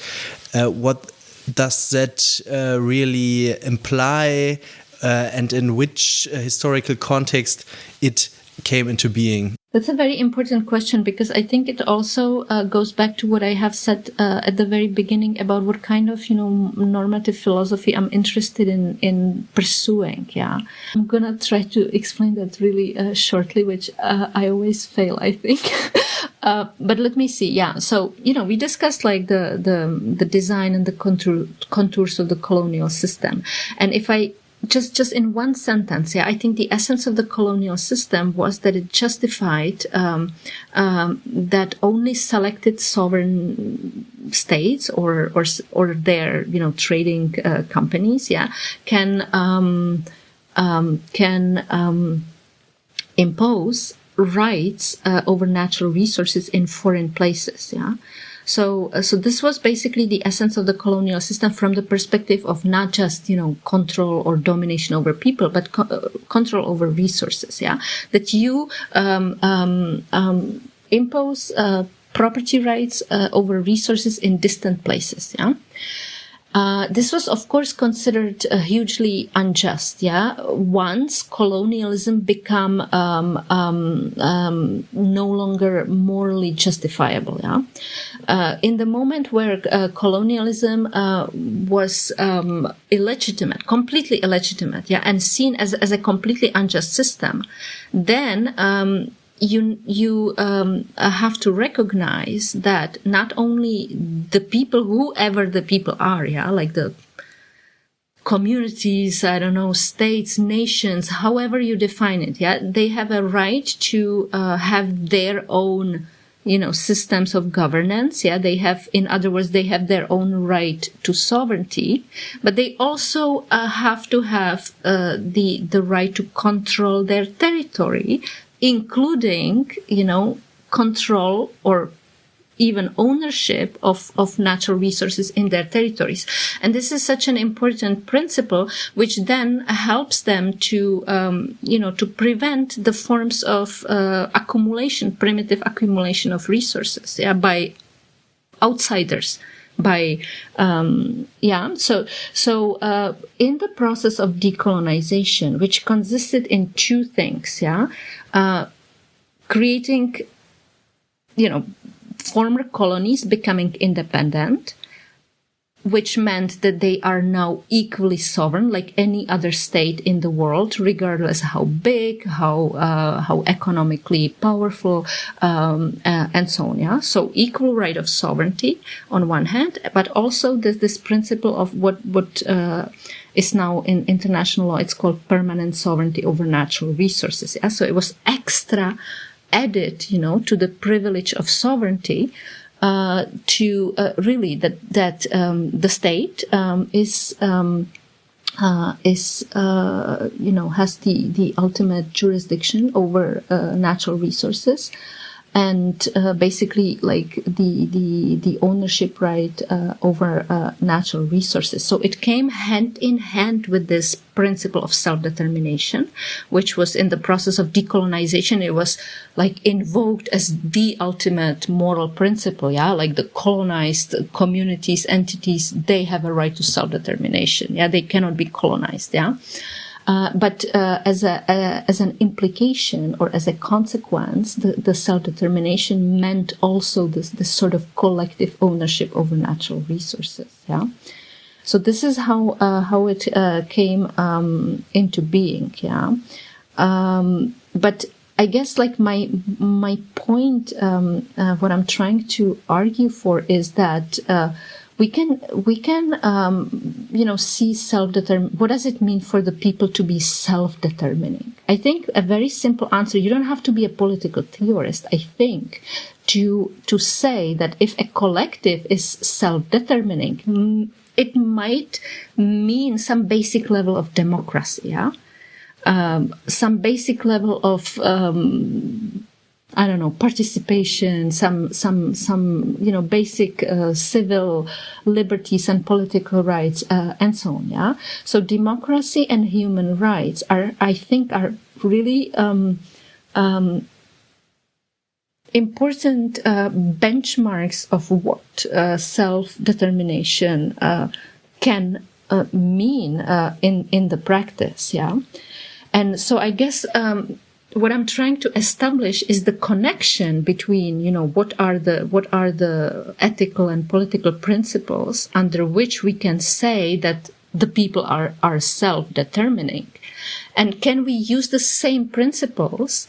what does that really imply, and in which historical context it came into being. That's a very important question, because I think it also goes back to what I have said at the very beginning about what kind of normative philosophy I'm interested in pursuing. I'm gonna try to explain that really shortly, which I always fail, I think. But let me see. So we discussed like the design and the contours of the colonial system, and if I just in one sentence, I think the essence of the colonial system was that it justified that only selected sovereign states or their trading companies can impose rights over natural resources in foreign places. So this was basically the essence of the colonial system from the perspective of not just, control or domination over people, but control over resources. That you impose property rights over resources in distant places. This was, of course, considered hugely unjust. Once colonialism became no longer morally justifiable. In the moment where colonialism was illegitimate, completely illegitimate, and seen as a completely unjust system, then you have to recognize that not only the people, whoever the people are, like the communities, states, nations, however you define it, they have a right to have their own, systems of governance. Yeah, they have, in other words, they have their own right to sovereignty, but they also have to have the right to control their territory, including, control or even ownership of natural resources in their territories. And this is such an important principle, which then helps them to, to prevent the forms of primitive accumulation of resources, by outsiders. So in the process of decolonization, which consisted in two things, creating, former colonies becoming independent, which meant that they are now equally sovereign, like any other state in the world, regardless how big, how economically powerful, and so on. Yeah, so equal right of sovereignty on one hand, but also there's this principle of what is now in international law. It's called permanent sovereignty over natural resources. Yeah, so it was extra added, to the privilege of sovereignty, to really that the state has the ultimate jurisdiction over natural resources, and basically like the ownership right over natural resources. So it came hand in hand with this principle of self-determination, which was in the process of decolonization. It was like invoked as the ultimate moral principle. Yeah, like the colonized communities, entities, they have a right to self-determination. Yeah, they cannot be colonized. Yeah. But as an implication or as a consequence, the self-determination meant also this sort of collective ownership over natural resources. Yeah, so this is how it came into being. Yeah, but I guess like my point, what I'm trying to argue for is that. We can see what does it mean for the people to be self-determining? I think a very simple answer, you don't have to be a political theorist, I think, to say that if a collective is self-determining, it might mean some basic level of democracy, yeah? Some basic level of participation, some basic civil liberties and political rights, and so on. Yeah. So democracy and human rights are really important benchmarks of what self-determination can mean in the practice. Yeah. And so I guess. What I'm trying to establish is the connection between, what are the ethical and political principles under which we can say that the people are self-determining, and can we use the same principles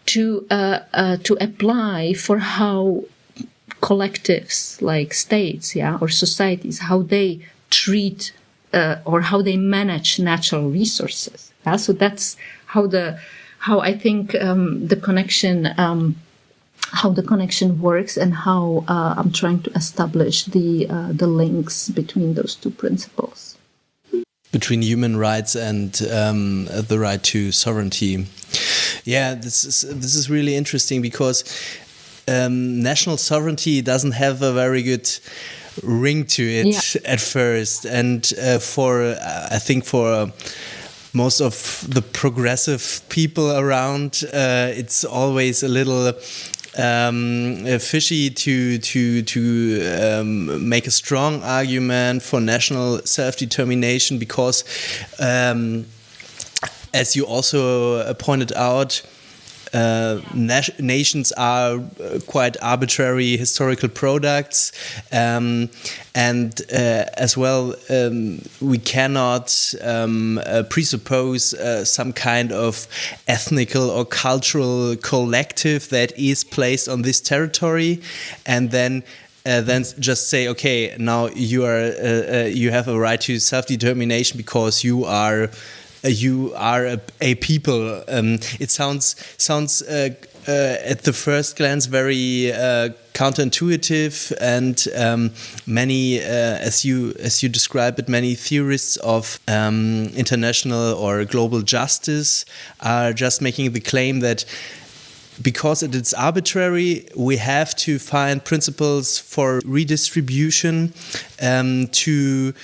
to apply for how collectives like states, or societies, how they treat or how they manage natural resources. Yeah? So that's how I think the connection, how the connection works, and how I'm trying to establish the links between those two principles. Between human rights and the right to sovereignty. Yeah, this is really interesting because national sovereignty doesn't have a very good ring to it at first, and I think for most of the progressive people around, it's always a little fishy to make a strong argument for national self-determination because, as you also pointed out, nations are quite arbitrary historical products, and as well we cannot presuppose some kind of ethnical or cultural collective that is placed on this territory, and then just say, okay, now you have a right to self-determination because you are a people. It sounds at the first glance very counterintuitive, and many, as you describe it, many theorists of international or global justice are just making the claim that because it is arbitrary, we have to find principles for redistribution to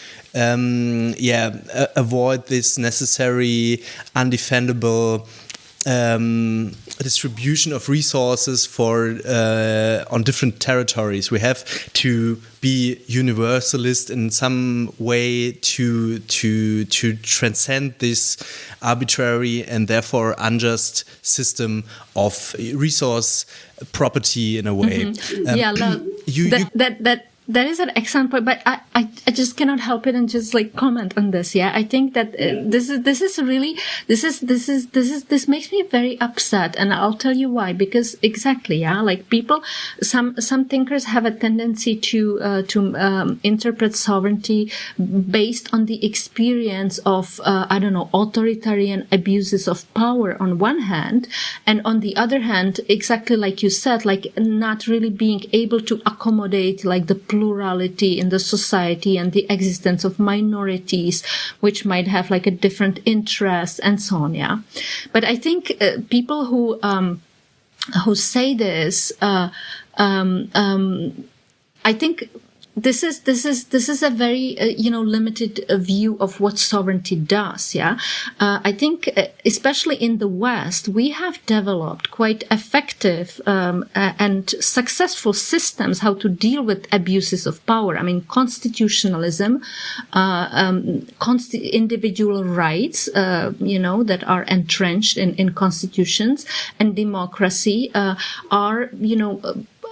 avoid this necessary, undefendable distribution of resources for on different territories. We have to be universalist in some way to transcend this arbitrary and therefore unjust system of resource property in a way. Mm-hmm. That is an excellent point, but I just cannot help it and just like comment on this. Yeah, I think that this makes me very upset, and I'll tell you why. Because exactly, yeah, like people, some thinkers have a tendency to interpret sovereignty based on the experience of authoritarian abuses of power on one hand, and on the other hand, exactly like you said, like not really being able to accommodate like the plurality in the society and the existence of minorities, which might have like a different interest and so on. Yeah. But I think people who say this, I think this is a very limited view of what sovereignty does. Yeah, I think especially in the West we have developed quite effective and successful systems how to deal with abuses of power. I mean, constitutionalism, individual rights, that are entrenched in constitutions, and democracy are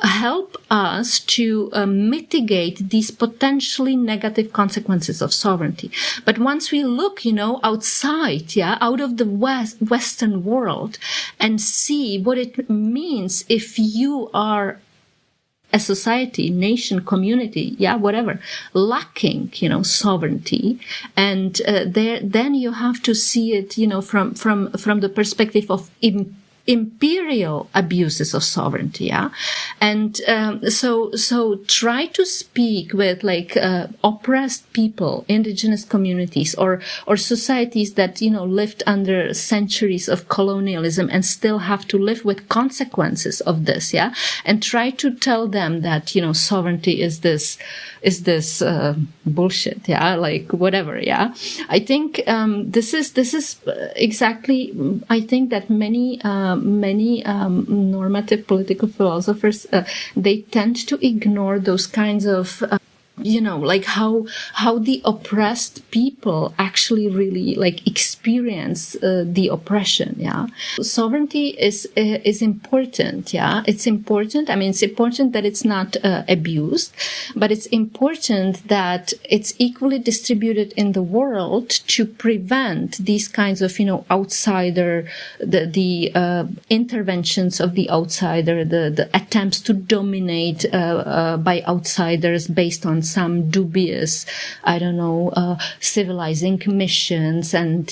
help us to mitigate these potentially negative consequences of sovereignty. But once we look, outside, out of the Western world and see what it means if you are a society, nation, community, whatever, lacking, sovereignty, and then you have to see it, from the perspective of imperial abuses of sovereignty, and so try to speak with like oppressed people, indigenous communities, or societies that lived under centuries of colonialism and still have to live with consequences of this, and try to tell them that sovereignty is this bullshit, like whatever, I think this is exactly. I think that many normative political philosophers they tend to ignore those kinds of like how the oppressed people actually really like experience the oppression. Sovereignty is important. It's important. I mean, it's important that it's not abused, but it's important that it's equally distributed in the world to prevent these kinds of outsider, the interventions of the outsider, the attempts to dominate by outsiders based on some dubious, civilizing missions and,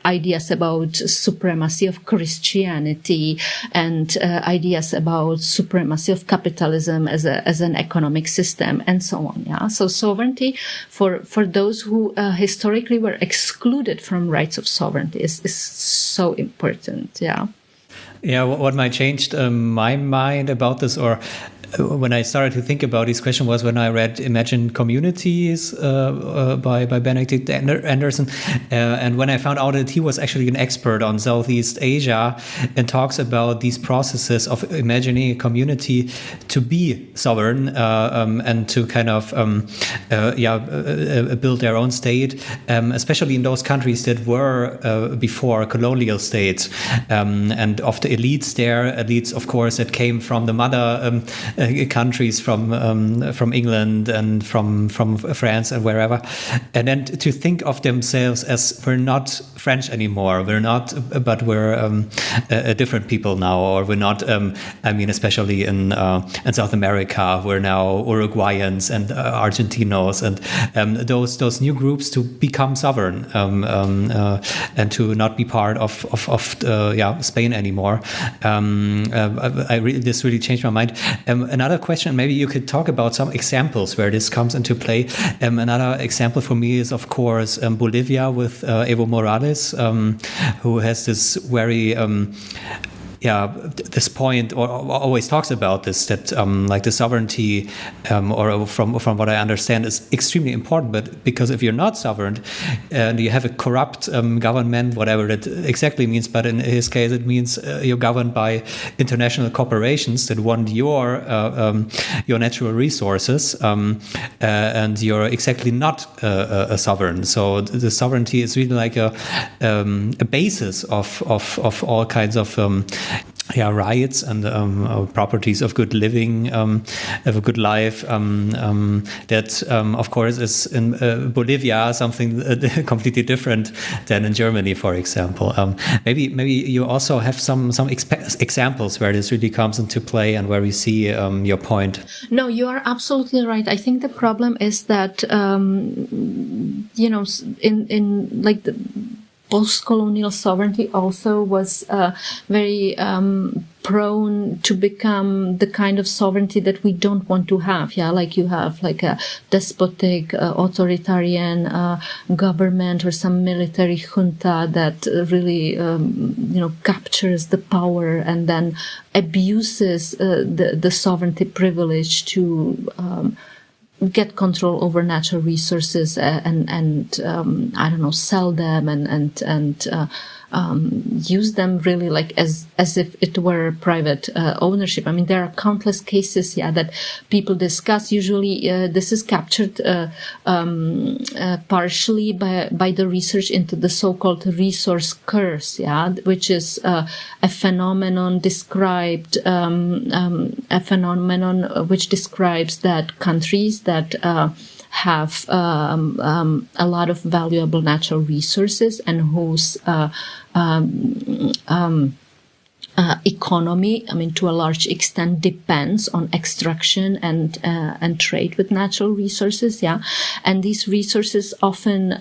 ideas about supremacy of Christianity and ideas about supremacy of capitalism as an economic system and so on. So sovereignty for those who historically were excluded from rights of sovereignty is so important. What might changed my mind about this, or when I started to think about this question, was when I read Imagined Communities by Benedict Anderson, and when I found out that he was actually an expert on Southeast Asia and talks about these processes of imagining a community to be sovereign and to kind of build their own state, especially in those countries that were before colonial states, and of the elites there, elites of course that came from the mother countries from England and from France and wherever, and then to think of themselves as we're not French anymore, but we're different people now, or we're not. Especially in South America, we're now Uruguayans and Argentinos, and those new groups to become sovereign and to not be part of Spain anymore. This really changed my mind. Another question, maybe you could talk about some examples where this comes into play. Another example for me is, of course, Bolivia with Evo Morales, who has this very this point, or always talks about this, that like the sovereignty, or from what I understand, is extremely important. But because if you're not sovereign and you have a corrupt government, whatever that exactly means, but in his case it means you're governed by international corporations that want your natural resources, and you're exactly not a sovereign. So the sovereignty is really like a basis of all kinds of rights and properties of good living, of a good life. That, of course, is in Bolivia something completely different than in Germany, for example. Maybe you also have some examples where this really comes into play and where we see your point. No, you are absolutely right. I think the problem is that in like the post-colonial sovereignty also was very prone to become the kind of sovereignty that we don't want to have. Yeah, like you have like a despotic, authoritarian government or some military junta that really, captures the power and then abuses the sovereignty privilege to get control over natural resources and sell them and use them really like as if it were private ownership. I mean, there are countless cases, that people discuss. Usually, this is captured partially by the research into the so-called resource curse, which is a phenomenon described, which describes that countries that have a lot of valuable natural resources and whose economy, to a large extent, depends on extraction and trade with natural resources. And these resources often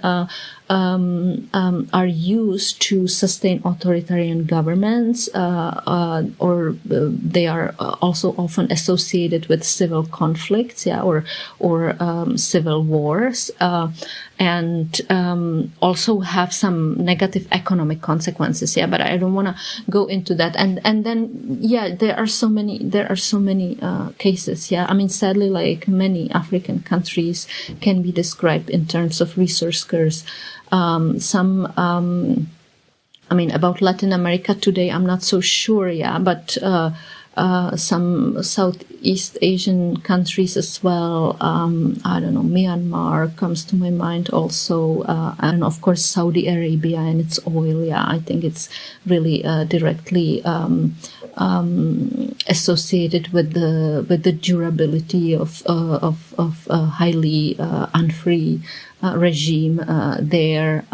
are used to sustain authoritarian governments, or they are also often associated with civil conflicts, or civil wars, and also have some negative economic consequences. But I don't want to go into that. And then there are so many cases. Sadly, like many African countries can be described in terms of resource curse. About Latin America today, I'm not so sure, but some Southeast Asian countries as well. Myanmar comes to my mind also, and of course Saudi Arabia and its oil. I think it's really directly associated with the durability of highly unfree regime there.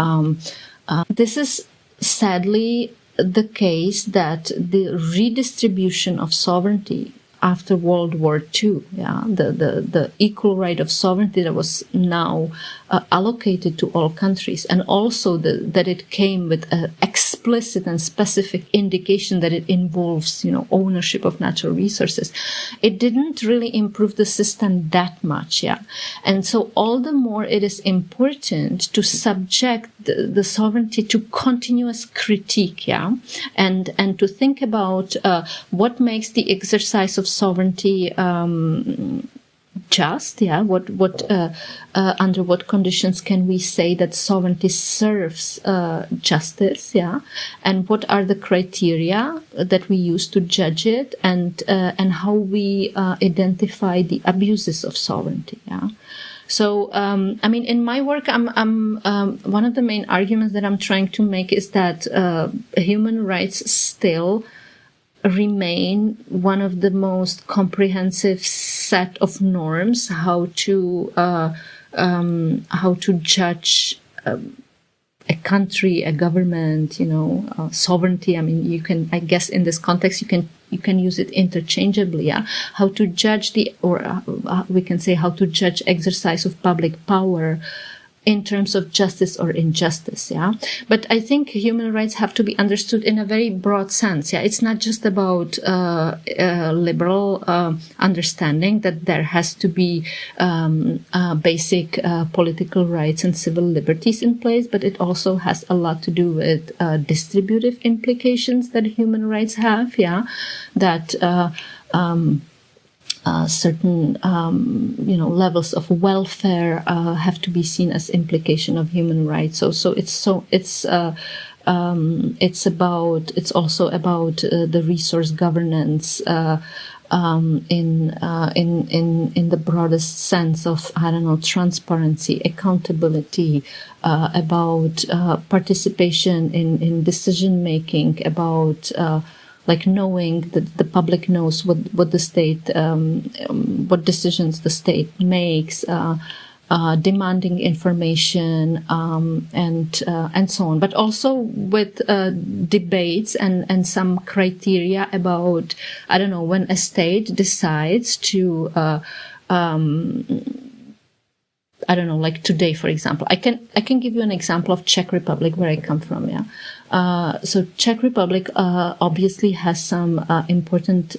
This is sadly the case that the redistribution of sovereignty after World War II, the equal right of sovereignty that was now allocated to all countries, and also that it came with an explicit and specific indication that it involves, ownership of natural resources. It didn't really improve the system that much, and so all the more it is important to subject the sovereignty to continuous critique, and to think about what makes the exercise of sovereignty just, under what conditions can we say that sovereignty serves justice, and what are the criteria that we use to judge it, and how we identify the abuses of sovereignty, So, in my work, I'm one of the main arguments that I'm trying to make is that human rights still remain one of the most comprehensive set of norms how to judge a country, a government, sovereignty. I mean, I guess in this context, you can use it interchangeably. Yeah, how to judge we can say how to judge exercise of public power in terms of justice or injustice, yeah. But I think human rights have to be understood in a very broad sense, yeah. It's not just about liberal understanding that there has to be basic political rights and civil liberties in place, but it also has a lot to do with distributive implications that human rights have, yeah. That certain, levels of welfare have to be seen as implication of human rights. So it's also about the resource governance in the broadest sense of transparency, accountability, about participation in decision making, about knowing that the public knows what the state, what decisions the state makes, demanding information, and so on. But also with debates and some criteria about, when a state decides to, like today, for example. I can give you an example of Czech Republic, where I come from, yeah. So Czech Republic obviously has some important,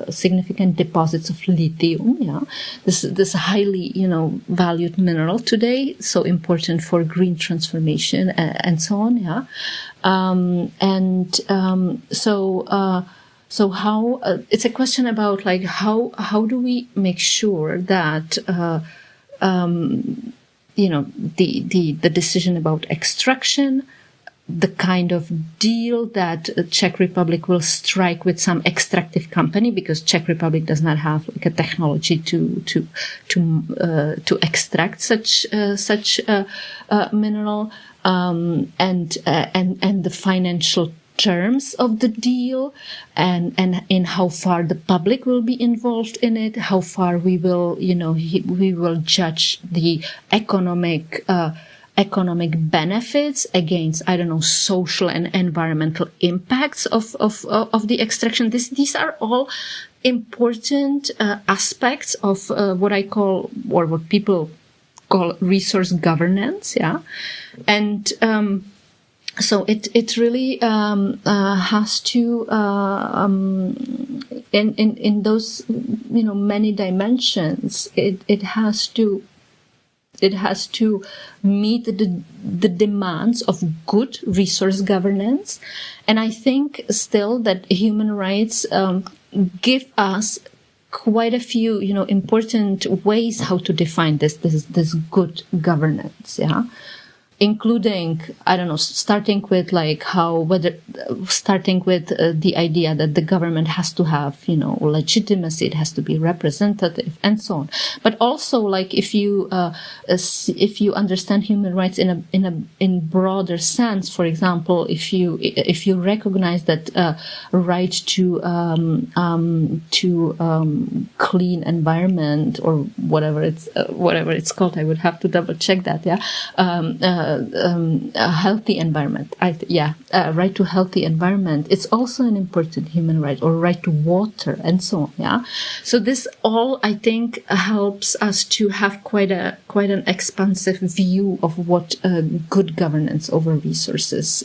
significant deposits of lithium. Yeah, this highly valued mineral today, so important for green transformation and so on. Yeah, so how it's a question about how do we make sure that the decision about extraction, the kind of deal that Czech Republic will strike with some extractive company, because Czech Republic does not have a technology to extract such mineral, and the financial terms of the deal, and in how far the public will be involved in it, how far we will judge the economic benefits against, social and environmental impacts of the extraction. These are all important aspects of what I call, or what people call, resource governance. Yeah, and so it really has to in those many dimensions. It has to meet the demands of good resource governance, and I think still that human rights give us quite a few important ways how to define this good governance. Yeah. Including, starting with starting with the idea that the government has to have, legitimacy, it has to be representative, and so on. But also, if you understand human rights in broader sense, for example, if you recognize that right to clean environment, or whatever it's called, I would have to double check that. Yeah. A healthy environment. Right to healthy environment. It's also an important human right, or right to water, and so on. Yeah. So this all, I think, helps us to have quite an expansive view of what good governance over resources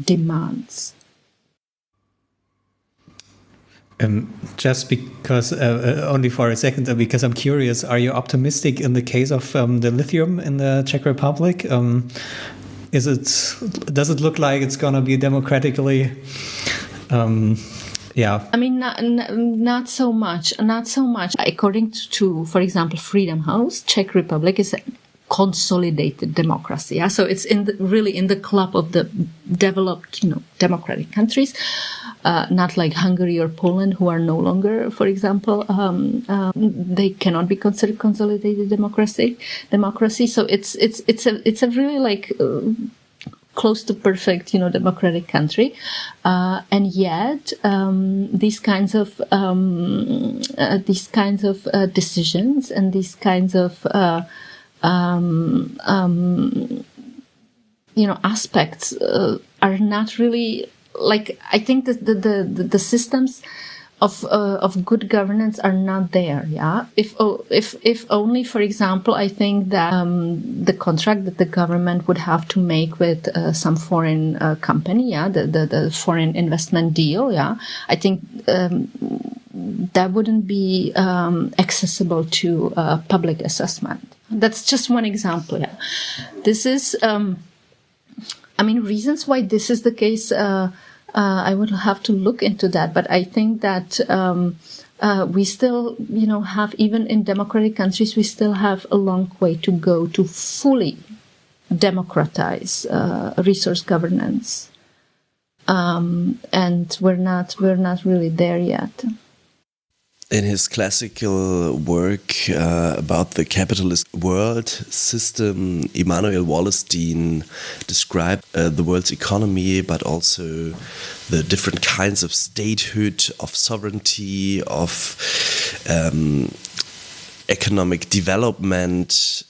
demands. Just because, only for a second, because I'm curious, are you optimistic in the case of the lithium in the Czech Republic? Does it look like it's going to be democratically? Yeah. I mean, not so much. Not so much. According to, for example, Freedom House, Czech Republic is a consolidated democracy. Yeah, so it's really in the club of the developed, democratic countries. Not like Hungary or Poland, who are no longer, for example, they cannot be considered consolidated democracy. So it's a really close to perfect, democratic country, and yet these kinds of decisions and these kinds of aspects are not really like. I think that the systems of good governance are not there. Yeah, if only, for example, I think that the contract that the government would have to make with some foreign company, the foreign investment deal, I think that wouldn't be accessible to public assessment. That's just one example. Yeah, this is. Reasons why this is the case. I would have to look into that, but I think that we still, have, even in democratic countries, we still have a long way to go to fully democratize resource governance, and we're not really there yet. In his classical work about the capitalist world system, Immanuel Wallerstein described the world's economy, but also the different kinds of statehood, of sovereignty, of economic development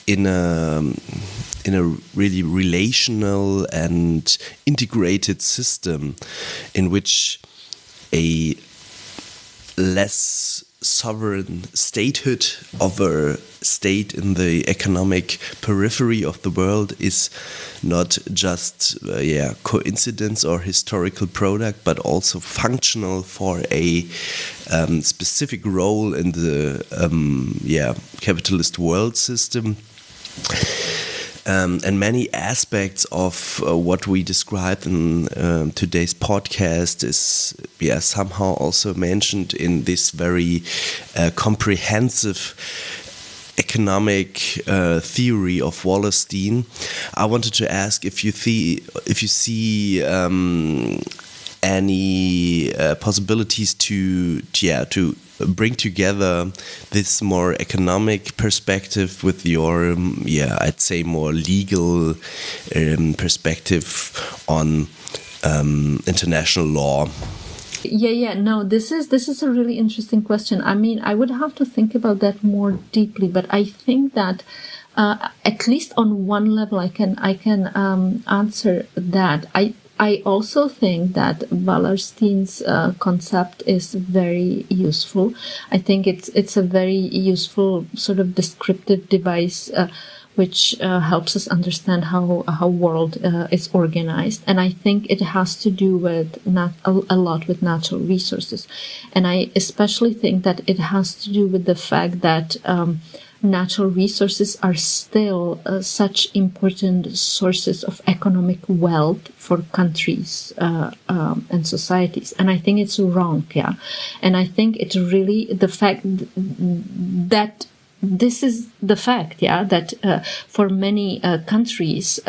in a really relational and integrated system in which a less sovereign statehood of a state in the economic periphery of the world is not just coincidence or historical product, but also functional for a specific role in the capitalist world system. And many aspects of what we described in today's podcast is somehow also mentioned in this very comprehensive economic theory of Wallerstein. I wanted to ask if you see any possibilities to bring together this more economic perspective with your, I'd say more legal perspective on international law. No, this is a really interesting question. I would have to think about that more deeply, but I think that at least on one level, I can answer that. I also think that Wallerstein's concept is very useful. I think it's a very useful sort of descriptive device which helps us understand how world is organized. And I think it has to do with a lot with natural resources. And I especially think that it has to do with the fact that natural resources are still such important sources of economic wealth for countries and societies. And I think it's wrong, And I think it's really the fact that this is the fact, that for many countries,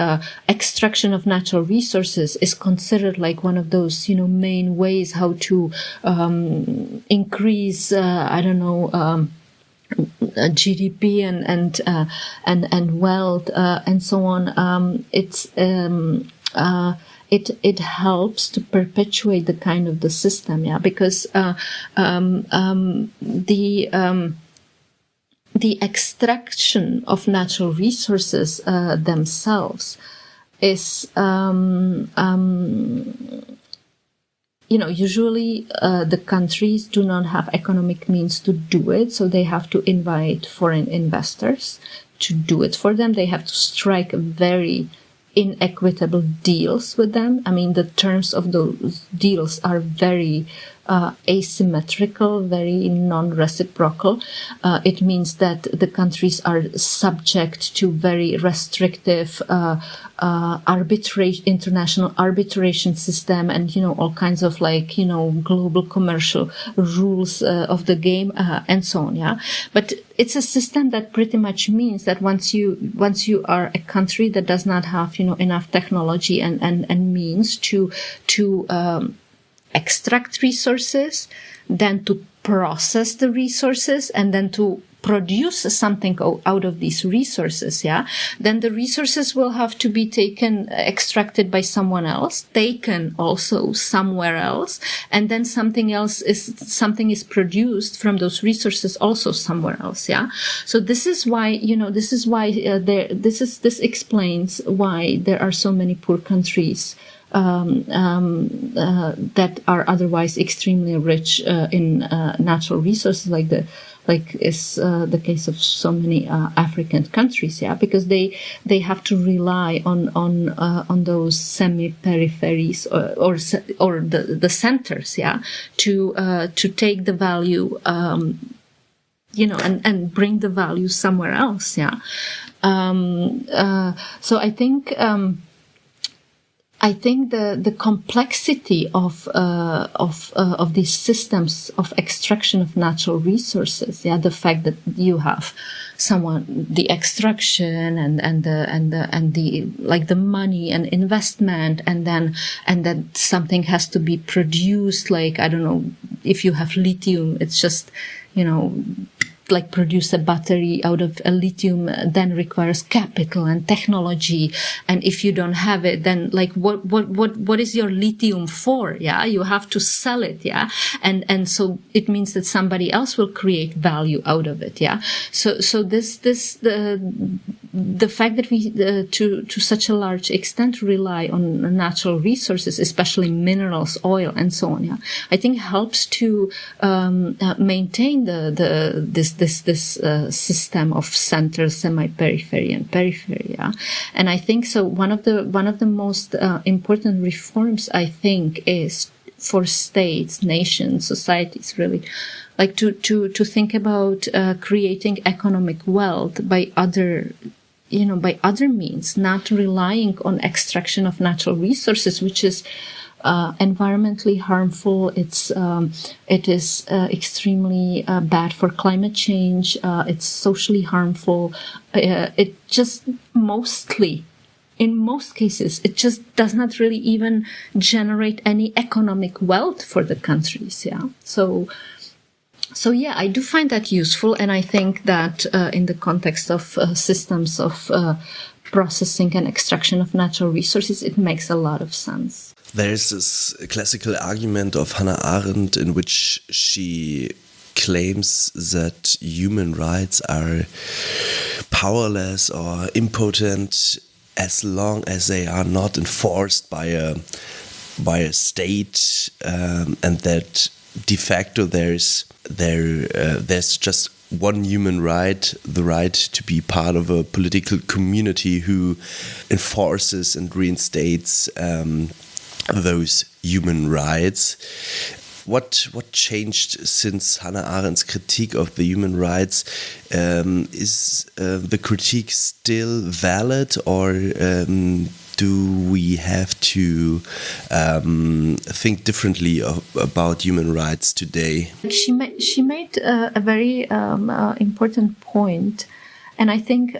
extraction of natural resources is considered like one of those, main ways how to increase, GDP and wealth and so on. It helps to perpetuate the kind of the system, because the extraction of natural resources themselves is usually the countries do not have economic means to do it, so they have to invite foreign investors to do it for them. They have to strike very inequitable deals with them. The terms of those deals are very asymmetrical, very non-reciprocal. It means that the countries are subject to very restrictive international arbitration system and, all kinds of global commercial rules of the game and so on, But it's a system that pretty much means that once you are a country that does not have, enough technology and means to extract resources, then to process the resources, and then to produce something out of these resources, then the resources will have to be extracted by someone else, taken also somewhere else, and then something is produced from those resources also somewhere else, So this is why, this explains why there are so many poor countries that are otherwise extremely rich in natural resources, like is the case of so many African countries, because they have to rely on those semi-peripheries or the centers, to take the value, and bring the value somewhere else, So I think the complexity of these systems of extraction of natural resources, the fact that you have the extraction and the money and investment, and then something has to be produced. Like, I don't know, if you have lithium, it's just, like produce a battery out of a lithium then requires capital and technology, and if you don't have it, then like what is your lithium for? You have to sell it, and so it means that somebody else will create value out of it, so the fact that we to such a large extent rely on natural resources, especially minerals, oil, and so on, I think helps to maintain this system of center, semi-periphery, and periphery. And I think so. One of the most important reforms, I think, is for states, nations, societies, really, like to think about creating economic wealth by other means, not relying on extraction of natural resources, which is environmentally harmful. It is extremely bad for climate change. It's socially harmful. It just in most cases, it just does not really even generate any economic wealth for the countries. So I do find that useful, and I think that in the context of systems of processing and extraction of natural resources, it makes a lot of sense. There's this classical argument of Hannah Arendt in which she claims that human rights are powerless or impotent as long as they are not enforced by a state, and that de facto there's just one human right, the right to be part of a political community who enforces and reinstates those human rights. What changed since Hannah Arendt's critique of the human rights? Is the critique still valid, or do we have to think differently about human rights today? She made a very important point. And I think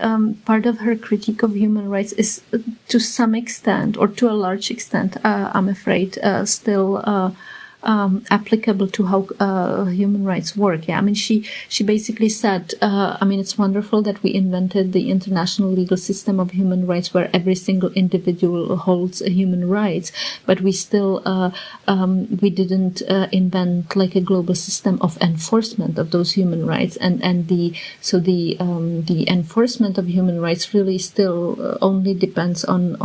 part of her critique of human rights is to some extent, or to a large extent, I'm afraid, still applicable to how human rights work. I mean, she basically said, it's wonderful that we invented the international legal system of human rights where every single individual holds human rights, but we still we didn't invent like a global system of enforcement of those human rights, and the enforcement of human rights really still only depends on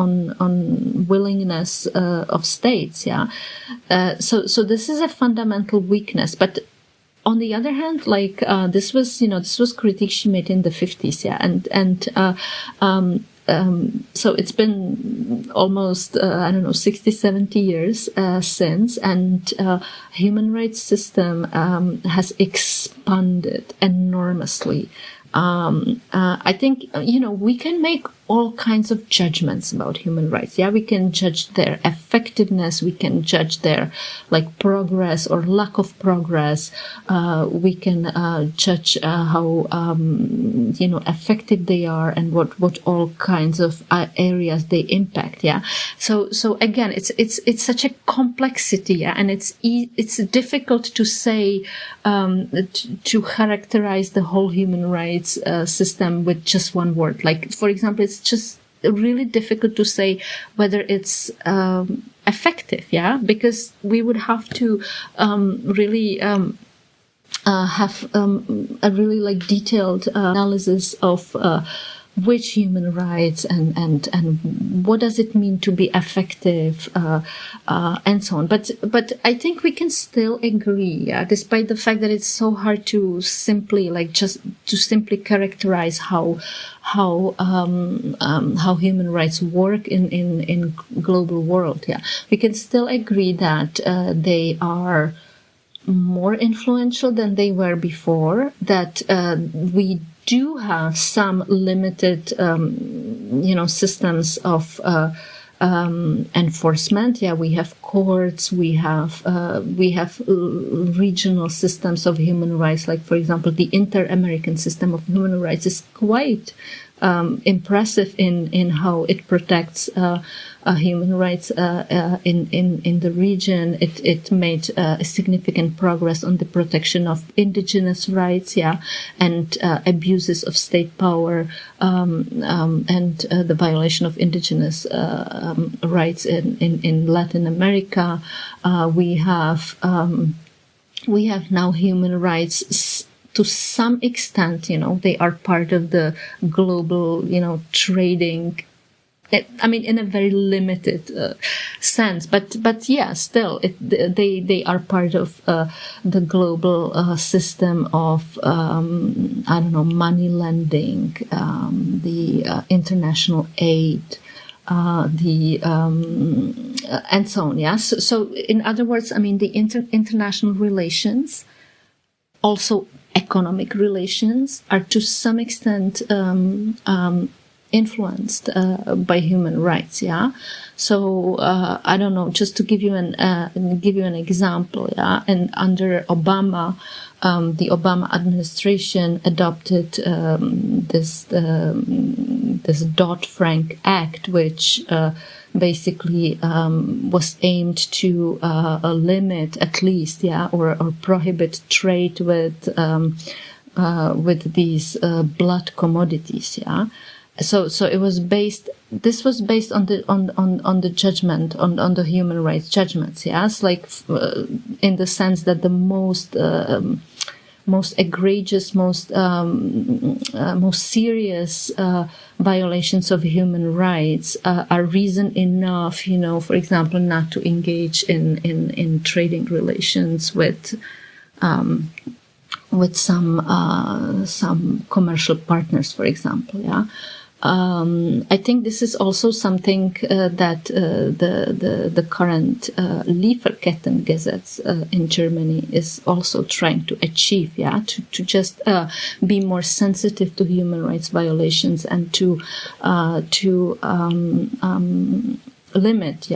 willingness of states. So this is a fundamental weakness. But on the other hand, like this was critique she made in the 50s, so it's been almost 60, 70 years since, and human rights system has expanded enormously. I think we can make all kinds of judgments about human rights. Yeah, we can judge their effectiveness, we can judge their like progress or lack of progress. We can judge how effective they are and what all kinds of areas they impact. Yeah, so again, it's such a complexity. Yeah, and it's difficult to say to characterize the whole human rights system with just one word. Like, for example, it's just really difficult to say whether it's effective, yeah, because we would have to really have a really like detailed analysis of which human rights and what does it mean to be effective, and so on. But I think we can still agree, yeah, despite the fact that it's so hard to simply characterize how human rights work in global world. Yeah, we can still agree that they are more influential than they were before. That we do have some limited, systems of enforcement. Yeah, we have courts, we have regional systems of human rights. Like, for example, the Inter-American system of human rights is quite impressive in how it protects human rights in the region. It made significant progress on the protection of indigenous rights, yeah, and abuses of state power, and the violation of indigenous rights in Latin America. We have now human rights. To some extent, they are part of the global, trading. I mean, in a very limited sense, but yeah, still, they are part of the global system of money lending, the international aid, and so on. Yeah. So in other words, I mean, the international relations, also economic relations, are to some extent influenced by human rights. Yeah. So I don't know. Just to give you an example. Yeah. And under Obama, the Obama administration adopted this Dodd-Frank Act, which basically was aimed to limit, at least, yeah, or prohibit trade with these blood commodities. Yeah. So it was based. This was based on the judgment on the human rights judgments. Yes, like in the sense that the most egregious, most serious violations of human rights are reason enough, for example, not to engage in trading relations with some commercial partners, for example. Yeah. I think this is also something that the current Lieferkettengesetz in Germany is also trying to achieve. Yeah, to just be more sensitive to human rights violations and to limit,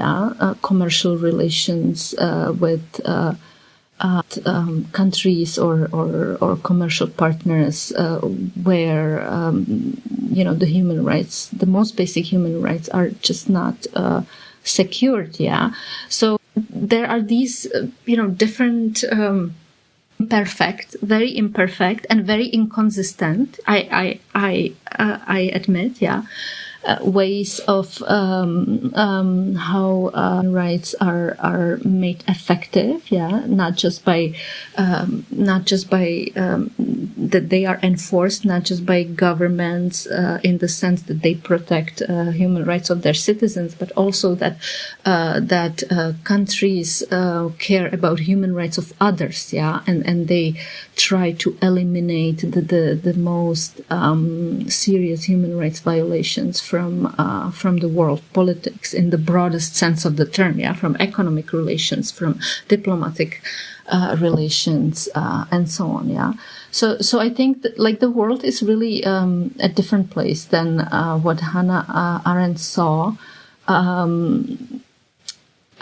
commercial relations with countries or commercial partners where the human rights, the most basic human rights, are just not secured. Yeah, so there are these different very imperfect and very inconsistent. I admit. Yeah. Ways of how rights are made effective, yeah, not just by that they are enforced, not just by governments in the sense that they protect human rights of their citizens, but also that countries care about human rights of others, yeah, and they try to eliminate the most serious human rights violations from the world politics in the broadest sense of the term, yeah, from economic relations, from diplomatic relations, and so on. Yeah. So I think that, like, the world is really a different place than what Hannah Arendt saw.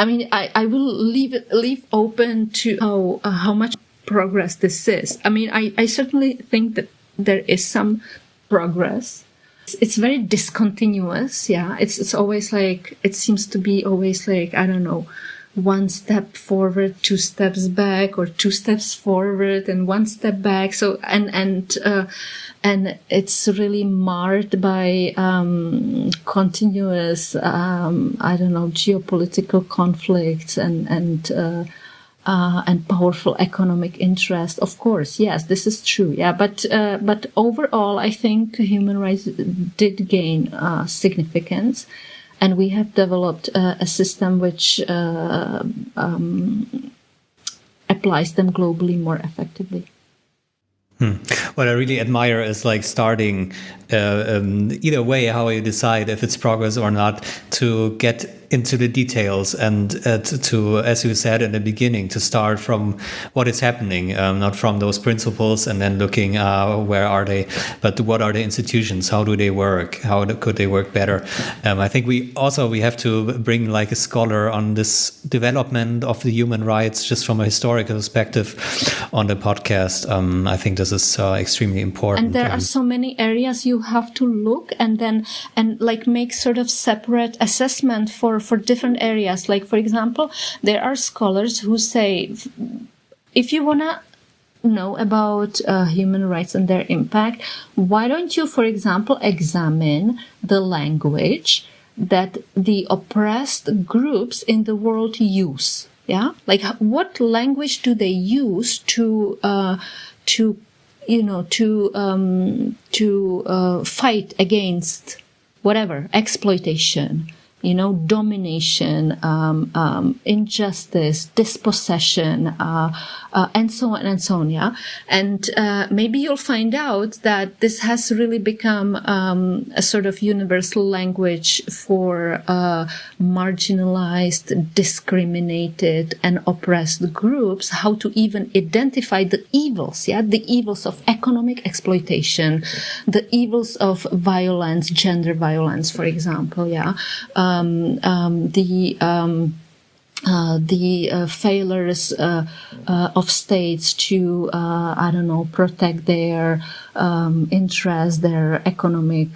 I mean, I will leave open to how much progress this is. I mean, I certainly think that there is some progress. It's very discontinuous. Yeah, it's always like, it seems to be always like, I don't know, one step forward, 2 steps back, or 2 steps forward and 1 step back. So and it's really marred by continuous I don't know, geopolitical conflicts and powerful economic interest. Of course, yes, this is true. Yeah, but overall, I think human rights did gain significance. And we have developed a system which applies them globally more effectively. What I really admire is, like, starting either way, how you decide if it's progress or not, to get into the details and to, as you said in the beginning, to start from what is happening, not from those principles and then looking where are they, but what are the institutions, how do they work, how could they work better. I think we have to bring, like, a scholar on this development of the human rights just from a historical perspective on the podcast. I think this is extremely important. And there are so many areas you have to look and like make sort of separate assessment for different areas. Like, for example, there are scholars who say, if you want to know about human rights and their impact, why don't you, for example, examine the language that the oppressed groups in the world use? Yeah, like, what language do they use to fight against whatever exploitation, domination, injustice, dispossession, and so on and so on. Yeah. And, maybe you'll find out that this has really become, a sort of universal language for, marginalized, discriminated, and oppressed groups, how to even identify the evils. Yeah. The evils of economic exploitation, the evils of violence, gender violence, for example. Yeah. The failures of states to protect their interests, their economic,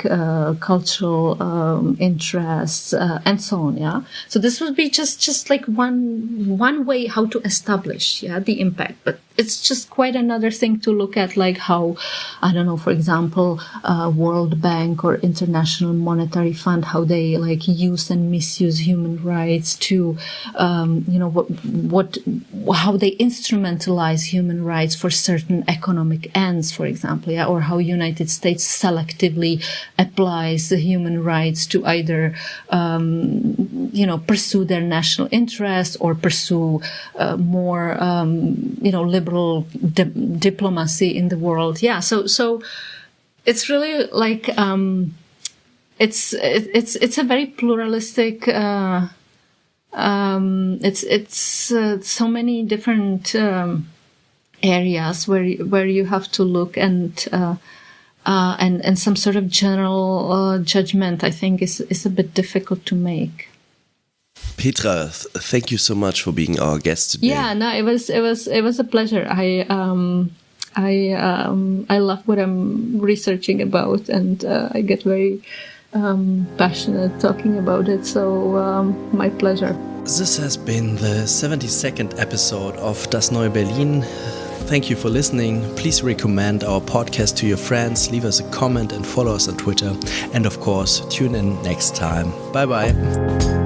cultural interests, and so on. Yeah. So this would be just like one way how to establish the impact, but it's just quite another thing to look at, like how, for example, World Bank or International Monetary Fund, how they like use and misuse human rights to, how they instrumentalize human rights for certain economic ends, for example, or how United States selectively applies the human rights to either, pursue their national interests or pursue more, liberal diplomacy in the world. Yeah. So it's really like, it's a very pluralistic, it's so many different, areas where you have to look and some sort of general, judgment, I think is a bit difficult to make. Petra, thank you so much for being our guest today. Yeah, no, it was a pleasure. I love what I'm researching about, and I get very passionate talking about it. So my pleasure. This has been the 72nd episode of Das Neue Berlin. Thank you for listening. Please recommend our podcast to your friends, leave us a comment and follow us on Twitter. And of course, tune in next time. Bye bye.